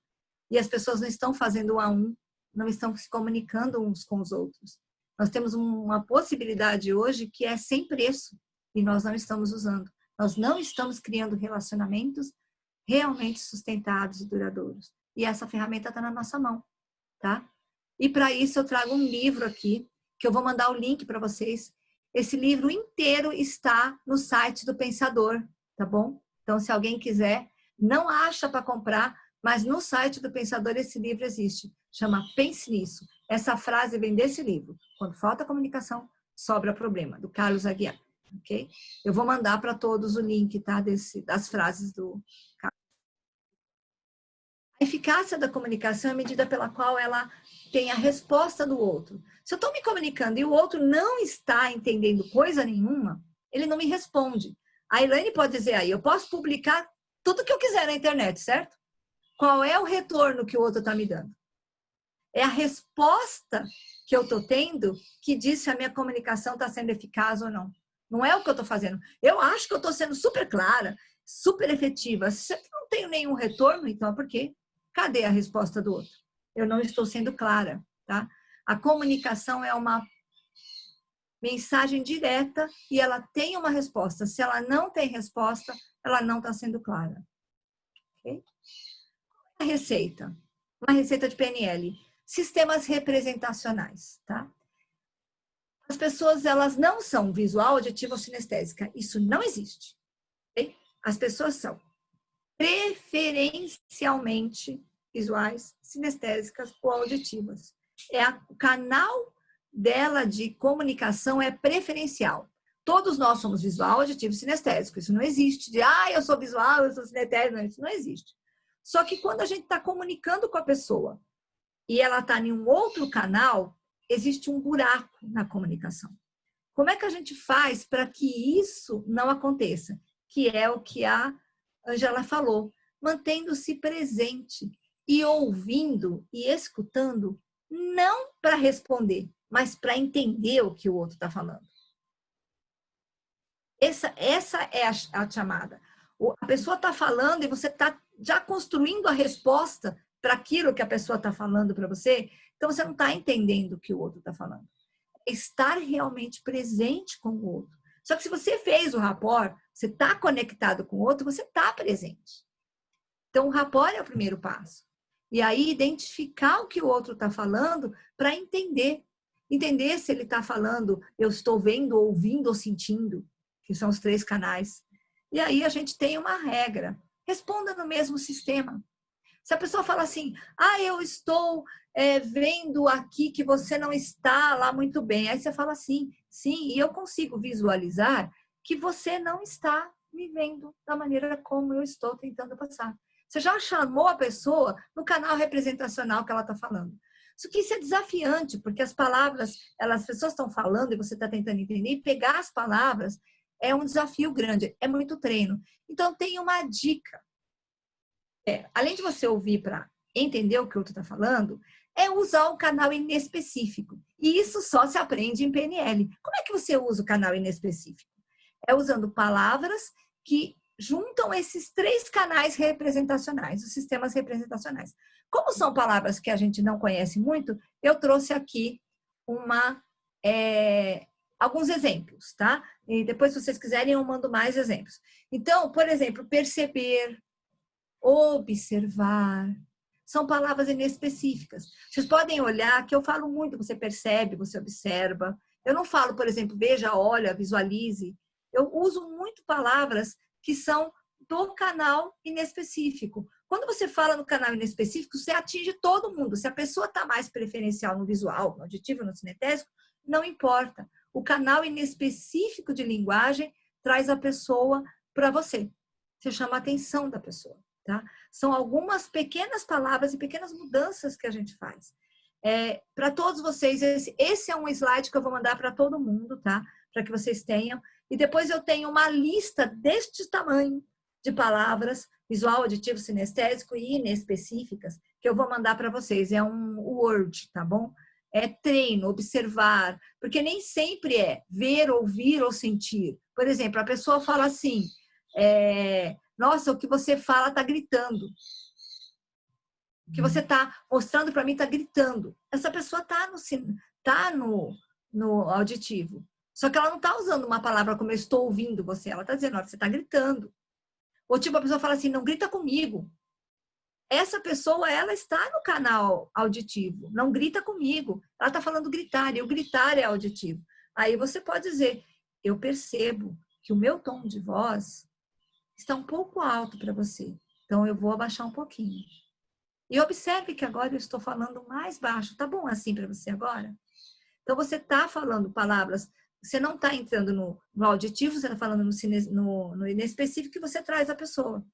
E as pessoas não estão fazendo 1 a 1, não estão se comunicando uns com os outros. Nós temos uma possibilidade hoje que é sem preço e nós não estamos usando. Nós não estamos criando relacionamentos realmente sustentados e duradouros. E essa ferramenta está na nossa mão, tá? E para isso eu trago um livro aqui, que eu vou mandar o link para vocês. Esse livro inteiro está no site do Pensador, tá bom? Então, se alguém quiser, não acha para comprar, mas no site do Pensador esse livro existe. Chama Pense Nisso. Essa frase vem desse livro. Quando falta comunicação, sobra problema, do Carlos Aguiar. Ok? Eu vou mandar para todos o link, tá? Das frases do Carlos. A eficácia da comunicação é a medida pela qual ela tem a resposta do outro. Se eu estou me comunicando e o outro não está entendendo coisa nenhuma, ele não me responde. A Elaine pode dizer aí, eu posso publicar tudo que eu quiser na internet, certo? Qual é o retorno que o outro está me dando? É a resposta que eu estou tendo que diz se a minha comunicação está sendo eficaz ou não. Não é o que eu estou fazendo. Eu acho que eu estou sendo super clara, super efetiva. Se eu não tenho nenhum retorno, então é por quê? Cadê a resposta do outro? Eu não estou sendo clara, tá? A comunicação é uma mensagem direta e ela tem uma resposta. Se ela não tem resposta, ela não está sendo clara. Ok? Uma receita. Uma receita de PNL. Sistemas representacionais, tá? As pessoas, elas não são visual, auditiva ou sinestésica. Isso não existe. Okay? as pessoas são preferencialmente visuais, sinestésicas ou auditivas. O canal dela de comunicação é preferencial. Todos nós somos visual, auditivo e sinestésico. Isso não existe. Eu sou visual, eu sou sinestésico. Não, isso não existe. Só que quando a gente está comunicando com a pessoa e ela está em um outro canal, existe um buraco na comunicação. Como é que a gente faz para que isso não aconteça? Que é o que a Angela falou, mantendo-se presente e ouvindo e escutando, não para responder, mas para entender o que o outro está falando. Essa é a chamada. A pessoa está falando e você está já construindo a resposta para aquilo que a pessoa está falando para você, então você não está entendendo o que o outro está falando. Estar realmente presente com o outro. Só que se você fez o rapport, você está conectado com o outro, você está presente. Então, o rapport é o primeiro passo. E aí, identificar o que o outro está falando para entender. Entender se ele está falando, eu estou vendo, ouvindo ou sentindo, que são os 3 canais. E aí, a gente tem uma regra. Responda no mesmo sistema. Se a pessoa fala assim, eu estou vendo aqui que você não está lá muito bem. Aí você fala assim, sim, e eu consigo visualizar que você não está me vendo da maneira como eu estou tentando passar. Você já chamou a pessoa no canal representacional que ela está falando. Isso que isso é desafiante, porque as palavras, as pessoas estão falando e você está tentando entender, e pegar as palavras é um desafio grande, é muito treino. Então, tem uma dica. Além de você ouvir para entender o que o outro está falando, é usar o canal inespecífico. E isso só se aprende em PNL. Como é que você usa o canal inespecífico? É usando palavras que juntam esses 3 canais representacionais, os sistemas representacionais. Como são palavras que a gente não conhece muito, eu trouxe aqui alguns exemplos, tá? E depois, se vocês quiserem, eu mando mais exemplos. Então, por exemplo, perceber, observar, são palavras inespecíficas. Vocês podem olhar que eu falo muito, você percebe, você observa. Eu não falo, por exemplo, veja, olha, visualize. Eu uso muito palavras que são do canal inespecífico. Quando você fala no canal inespecífico, você atinge todo mundo. Se a pessoa está mais preferencial no visual, no auditivo, no sinestésico, não importa. O canal inespecífico de linguagem traz a pessoa para você. Você chama a atenção da pessoa. Tá? São algumas pequenas palavras e pequenas mudanças que a gente faz. Para todos vocês, esse é um slide que eu vou mandar para todo mundo, tá? Para que vocês tenham. E depois eu tenho uma lista deste tamanho de palavras, visual, auditivo, sinestésico e inespecíficas, que eu vou mandar para vocês. É um Word, tá bom? É treino, observar, porque nem sempre é ver, ouvir ou sentir. Por exemplo, a pessoa fala assim, nossa, o que você fala está gritando. O que você está mostrando para mim está gritando. Essa pessoa está no auditivo. Só que ela não está usando uma palavra como eu estou ouvindo você. Ela está dizendo, olha, você está gritando. Ou tipo, a pessoa fala assim, não grita comigo. Essa pessoa, ela está no canal auditivo. Não grita comigo. Ela está falando gritar. E o gritar é auditivo. Aí você pode dizer, eu percebo que o meu tom de voz está um pouco alto para você. Então, eu vou abaixar um pouquinho. E observe que agora eu estou falando mais baixo. Tá bom assim para você agora? Então, você está falando palavras, você não está entrando no auditivo, você está falando no inespecífico que você traz a pessoa.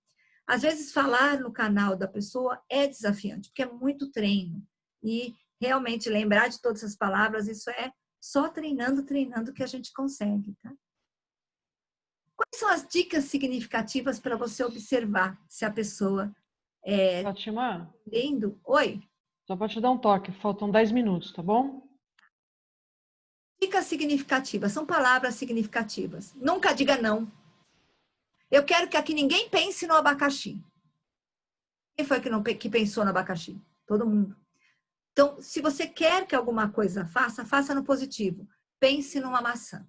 Às vezes, falar no canal da pessoa é desafiante, porque é muito treino. E realmente lembrar de todas essas palavras, isso é só treinando que a gente consegue, tá? Quais são as dicas significativas para você observar se a pessoa Fátima, entendendo? Oi? só para te dar um toque, faltam 10 minutos, tá bom? Dicas significativas, são palavras significativas. Nunca diga não. Eu quero que aqui ninguém pense no abacaxi. Quem foi que pensou no abacaxi? Todo mundo. Então, se você quer que alguma coisa faça no positivo. Pense numa maçã.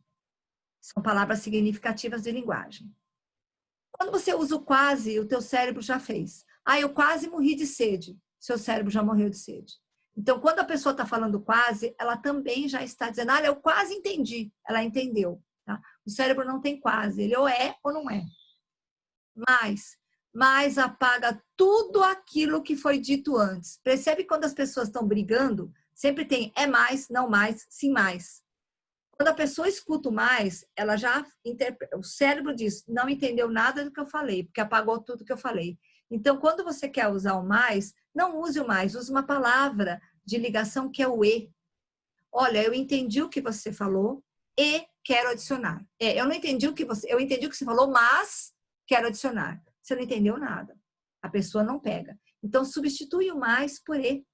São palavras significativas de linguagem. Quando você usa o quase, o teu cérebro já fez. Eu quase morri de sede. Seu cérebro já morreu de sede. Então, quando a pessoa está falando quase, ela também já está dizendo, eu quase entendi. Ela entendeu. Tá? O cérebro não tem quase. Ele ou é ou não é. mais apaga tudo aquilo que foi dito antes. Percebe quando as pessoas estão brigando, sempre tem é mais, não mais, sim mais. Quando a pessoa escuta o mais, ela já o cérebro diz, não entendeu nada do que eu falei, porque apagou tudo que eu falei. Então, quando você quer usar o mais, não use o mais, use uma palavra de ligação que é o e. Olha, eu entendi o que você falou e quero adicionar. Eu não entendi eu entendi o que você falou, mas quero adicionar. Você não entendeu nada. A pessoa não pega. Então, substitui o mais por e.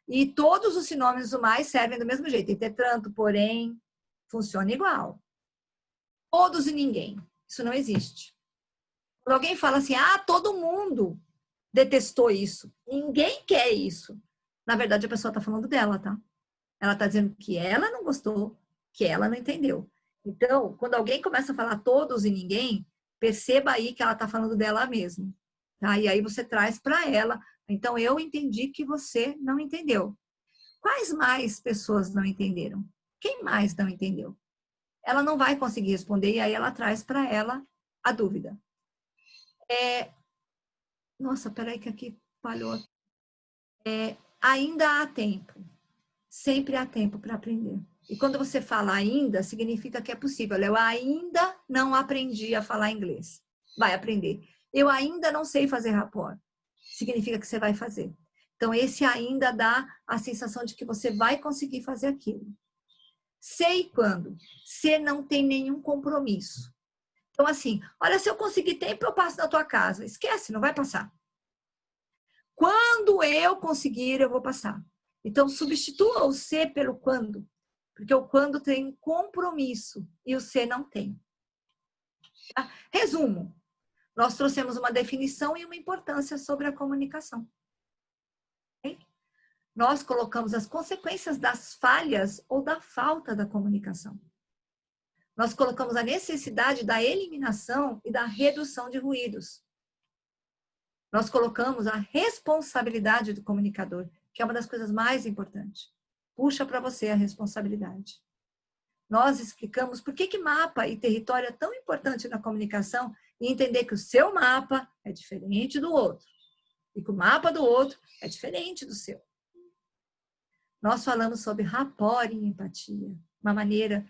E todos os sinônimos do mais servem do mesmo jeito. Entretanto, porém, funciona igual. Todos e ninguém. Isso não existe. Quando alguém fala assim, todo mundo detestou isso. Ninguém quer isso. Na verdade, a pessoa está falando dela, tá? Ela está dizendo que ela não gostou, que ela não entendeu. Então, quando alguém começa a falar todos e ninguém, perceba aí que ela está falando dela mesma. Tá? E aí você traz para ela. Então, eu entendi que você não entendeu. Quais mais pessoas não entenderam? Quem mais não entendeu? Ela não vai conseguir responder e aí ela traz para ela a dúvida. Nossa, peraí que aqui falhou. Ainda há tempo. Sempre há tempo para aprender. E quando você fala ainda, significa que é possível. Eu ainda não aprendi a falar inglês. Vai aprender. Eu ainda não sei fazer rapport. Significa que você vai fazer. Então, esse ainda dá a sensação de que você vai conseguir fazer aquilo. Sei quando. Se não tem nenhum compromisso. Então, assim, olha, se eu conseguir tempo, eu passo na tua casa. Esquece, não vai passar. Quando eu conseguir, eu vou passar. Então, substitua o se pelo quando. Porque o quando tem compromisso e o se não tem. Tá? Resumo. Nós trouxemos uma definição e uma importância sobre a comunicação. Okay? Nós colocamos as consequências das falhas ou da falta da comunicação. Nós colocamos a necessidade da eliminação e da redução de ruídos. Nós colocamos a responsabilidade do comunicador, que é uma das coisas mais importantes. Puxa para você a responsabilidade. Nós explicamos por que mapa e território é tão importante na comunicação e entender que o seu mapa é diferente do outro e que o mapa do outro é diferente do seu. Nós falamos sobre rapport e empatia, uma maneira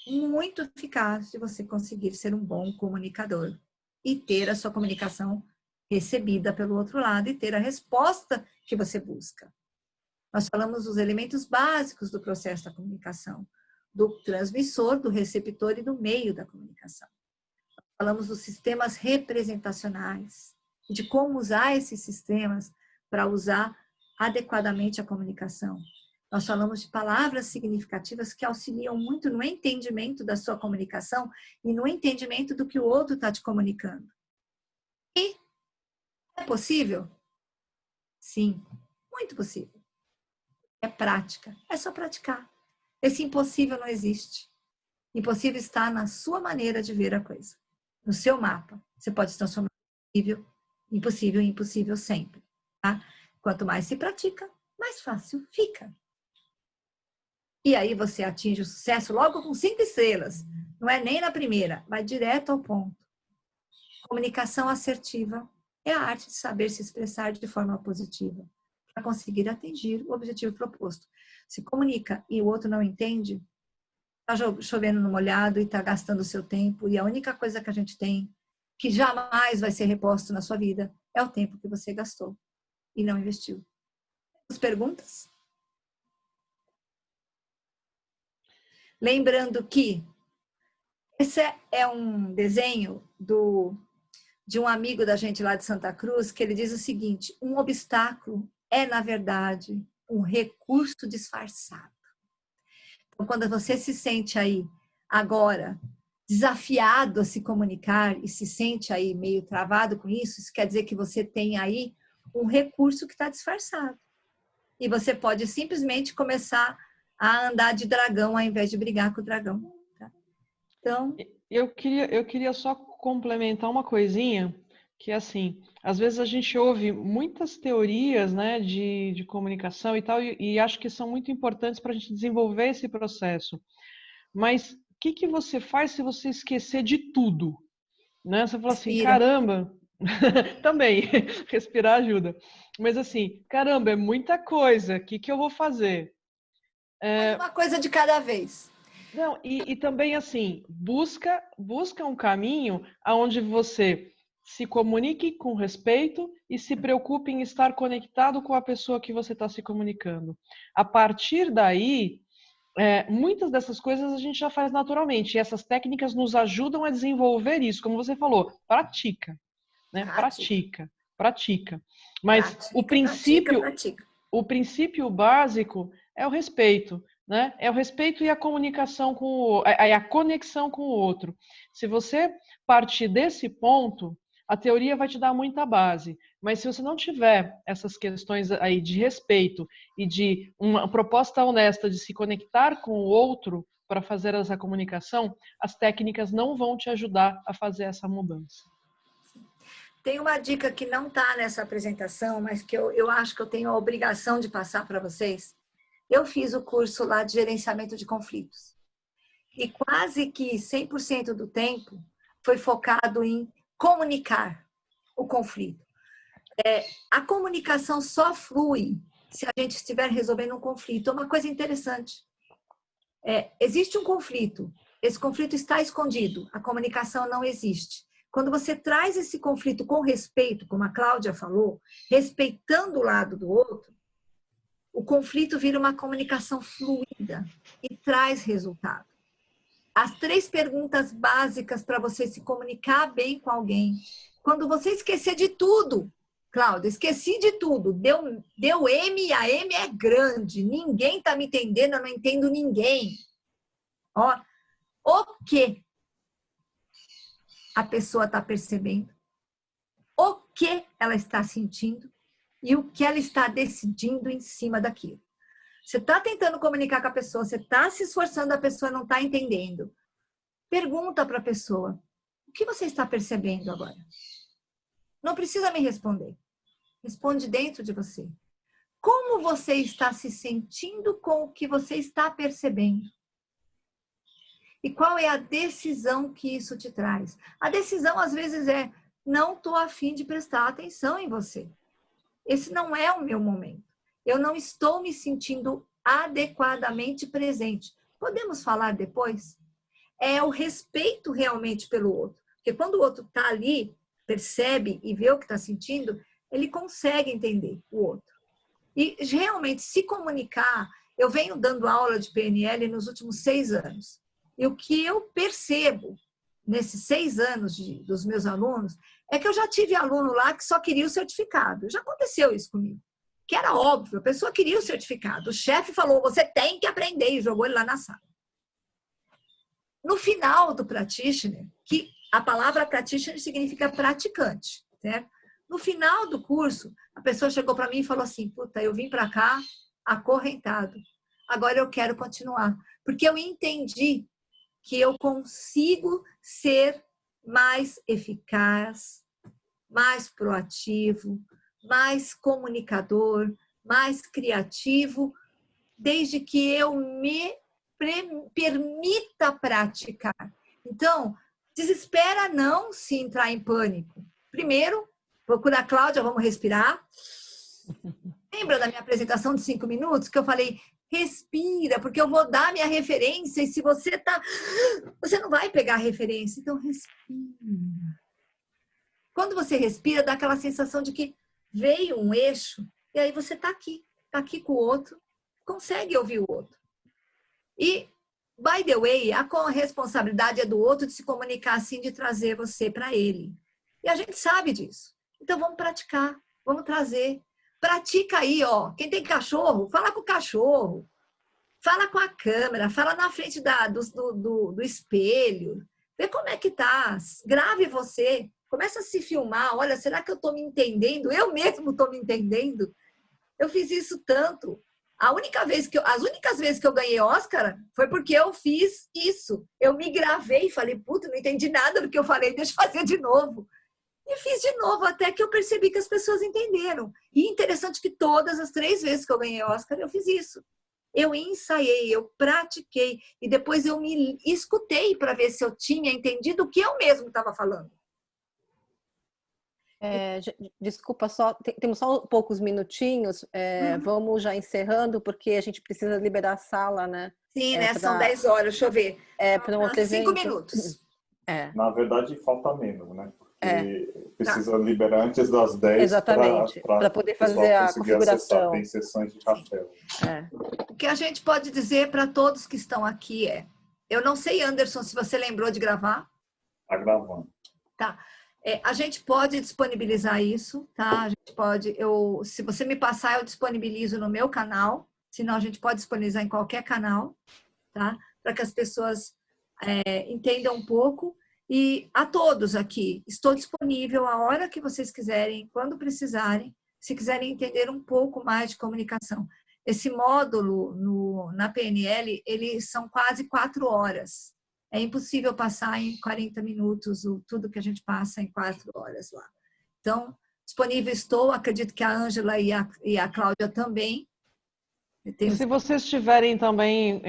muito eficaz de você conseguir ser um bom comunicador e ter a sua comunicação recebida pelo outro lado e ter a resposta que você busca. Nós falamos dos elementos básicos do processo da comunicação, do transmissor, do receptor e do meio da comunicação. Falamos dos sistemas representacionais e de como usar esses sistemas para usar adequadamente a comunicação. Nós falamos de palavras significativas que auxiliam muito no entendimento da sua comunicação e no entendimento do que o outro está te comunicando. E é possível? Sim, muito possível. É prática, é só praticar. Esse impossível não existe. Impossível está na sua maneira de ver a coisa, no seu mapa. Você pode se transformar em impossível em impossível sempre. Tá? Quanto mais se pratica, mais fácil fica. E aí você atinge o sucesso logo com 5 estrelas. Não é nem na primeira, vai direto ao ponto. Comunicação assertiva é a arte de saber se expressar de forma positiva para conseguir atingir o objetivo proposto. Se comunica e o outro não entende, está chovendo no molhado e está gastando o seu tempo e a única coisa que a gente tem que jamais vai ser reposto na sua vida é o tempo que você gastou e não investiu. As perguntas? Lembrando que esse é um desenho de um amigo da gente lá de Santa Cruz, que ele diz o seguinte: um obstáculo é, na verdade, um recurso disfarçado. Então, quando você se sente aí, agora, desafiado a se comunicar e se sente aí meio travado com isso, isso quer dizer que você tem aí um recurso que está disfarçado. E você pode simplesmente começar a andar de dragão ao invés de brigar com o dragão. Tá? Então, eu queria só complementar uma coisinha, que é assim, às vezes a gente ouve muitas teorias, né, de comunicação e tal, e acho que são muito importantes para a gente desenvolver esse processo. Mas o que você faz se você esquecer de tudo? né? Você fala assim, Respira. caramba, também, respirar ajuda. Mas assim, caramba, é muita coisa, o que que eu vou fazer? Faz uma coisa de cada vez. Não, e também assim, busca um caminho aonde você se comunique com respeito e se preocupe em estar conectado com a pessoa que você está se comunicando. A partir daí, muitas dessas coisas a gente já faz naturalmente, e essas técnicas nos ajudam a desenvolver isso, como você falou, pratica, né? Pratica. Mas Pratica. o princípio básico é o respeito, né? É o respeito e a comunicação a conexão com o outro. Se você partir desse ponto, a teoria vai te dar muita base, mas se você não tiver essas questões aí de respeito e de uma proposta honesta de se conectar com o outro para fazer essa comunicação, as técnicas não vão te ajudar a fazer essa mudança. Tem uma dica que não está nessa apresentação, mas que eu acho que eu tenho a obrigação de passar para vocês. Eu fiz o curso lá de gerenciamento de conflitos. E quase que 100% do tempo foi focado em comunicar o conflito. A comunicação só flui se a gente estiver resolvendo um conflito. É uma coisa interessante. Existe um conflito. Esse conflito está escondido. A comunicação não existe. Quando você traz esse conflito com respeito, como a Cláudia falou, respeitando o lado do outro, o conflito vira uma comunicação fluida e traz resultado. As 3 perguntas básicas para você se comunicar bem com alguém. Quando você esquecer de tudo, Cláudia, esqueci de tudo, deu M e a M é grande, ninguém está me entendendo, eu não entendo ninguém. Ó, o que a pessoa está percebendo, o que ela está sentindo e o que ela está decidindo em cima daquilo. Você está tentando comunicar com a pessoa, você está se esforçando, a pessoa não está entendendo. Pergunta para a pessoa, o que você está percebendo agora? Não precisa me responder. Responde dentro de você. Como você está se sentindo com o que você está percebendo? E qual é a decisão que isso te traz? A decisão, às vezes, é não estou a fim de prestar atenção em você. Esse não é o meu momento. Eu não estou me sentindo adequadamente presente. Podemos falar depois? É o respeito realmente pelo outro. Porque quando o outro está ali, percebe e vê o que está sentindo, ele consegue entender o outro. E realmente se comunicar, eu venho dando aula de PNL nos últimos 6 anos. E o que eu percebo nesses 6 anos dos meus alunos é que eu já tive aluno lá que só queria o certificado. Já aconteceu isso comigo. Que era óbvio, a pessoa queria o certificado. O chefe falou, você tem que aprender, e jogou ele lá na sala. No final do practitioner, que a palavra practitioner significa praticante, certo? No final do curso, a pessoa chegou para mim e falou assim, puta, eu vim para cá acorrentado. Agora eu quero continuar. Porque eu entendi que eu consigo ser mais eficaz, mais proativo, mais comunicador, mais criativo, desde que eu me permita praticar. Então, desespera não se entrar em pânico. Primeiro, procura a Cláudia, vamos respirar. Lembra da minha apresentação de 5 minutos que eu falei, respira, porque eu vou dar minha referência e se você você não vai pegar a referência. Então, respira. Quando você respira, dá aquela sensação de que veio um eixo e aí você está aqui com o outro, consegue ouvir o outro. E, by the way, a responsabilidade é do outro de se comunicar assim, de trazer você para ele. E a gente sabe disso. Então, vamos praticar, vamos trazer. Pratica aí, ó. Quem tem cachorro, fala com o cachorro. Fala com a câmera, fala na frente do espelho. Vê como é que tá. Grave você. Começa a se filmar. Olha, será que eu estou me entendendo? Eu mesmo estou me entendendo. Eu fiz isso tanto. As únicas vezes que eu ganhei Oscar foi porque eu fiz isso. Eu me gravei e falei, puta, não entendi nada do que eu falei, deixa eu fazer de novo. E fiz de novo, até que eu percebi que as pessoas entenderam. E interessante que todas as 3 vezes que eu ganhei Oscar, eu fiz isso. Eu ensaiei, eu pratiquei, e depois eu me escutei para ver se eu tinha entendido o que eu mesmo estava falando. Desculpa, temos só poucos minutinhos, vamos já encerrando, porque a gente precisa liberar a sala, né? Sim, né? São 10 horas, deixa eu ver. Para um outro 5 evento. minutos. Na verdade, falta menos, né? Porque precisa Tá. liberar antes das 10 Exatamente, para poder fazer a configuração. Tem sessões de café. O que a gente pode dizer para todos que estão aqui eu não sei, Anderson, se você lembrou de gravar. Tá gravando. Tá. A gente pode disponibilizar isso, tá? A gente pode, se você me passar, eu disponibilizo no meu canal, senão a gente pode disponibilizar em qualquer canal, tá? Para que as pessoas entendam um pouco. E a todos aqui, estou disponível a hora que vocês quiserem, quando precisarem, se quiserem entender um pouco mais de comunicação. Esse módulo na PNL, eles são quase 4 horas. É impossível passar em 40 minutos tudo que a gente passa em 4 horas lá. Então, disponível estou, acredito que a Ângela e a Cláudia também. E se vocês tiverem também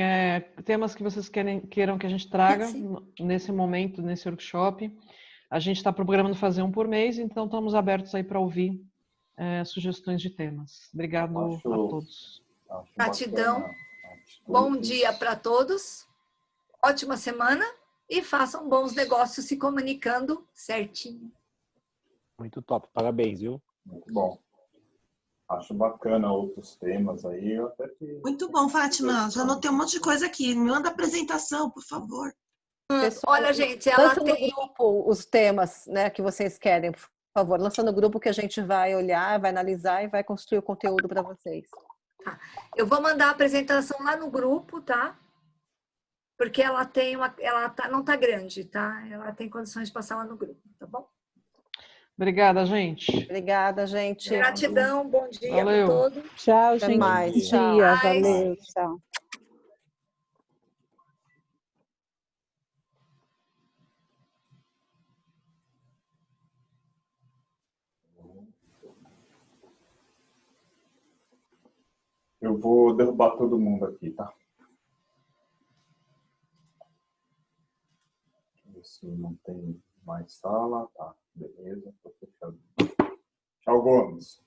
temas que vocês queiram que a gente traga nesse momento, nesse workshop, a gente está programando fazer um por mês, então estamos abertos aí para ouvir sugestões de temas. Obrigado a todos. Gratidão. Bom dia para todos. Ótima semana e façam bons negócios se comunicando certinho. Muito top. Parabéns, viu? Muito bom. Acho bacana outros temas aí. Muito bom, Fátima. Já anotei um monte de coisa aqui. Me manda a apresentação, por favor. Pessoal, olha, gente, ela lança no grupo os temas, né, que vocês querem, por favor. Lança no grupo que a gente vai olhar, vai analisar e vai construir o conteúdo para vocês. Tá. Eu vou mandar a apresentação lá no grupo, tá? Porque ela não tá grande, tá? Ela tem condições de passar lá no grupo, tá bom? Obrigada, gente. Obrigada, gente. Gratidão, bom dia Valeu. para todos. Tchau, Até gente. mais. Bom Tchau. dia. Valeu. Tchau. Eu vou derrubar todo mundo aqui, tá? Deixa eu ver se não tem mais sala. Tá, beleza. Tô fechando. Tchau, Gomes.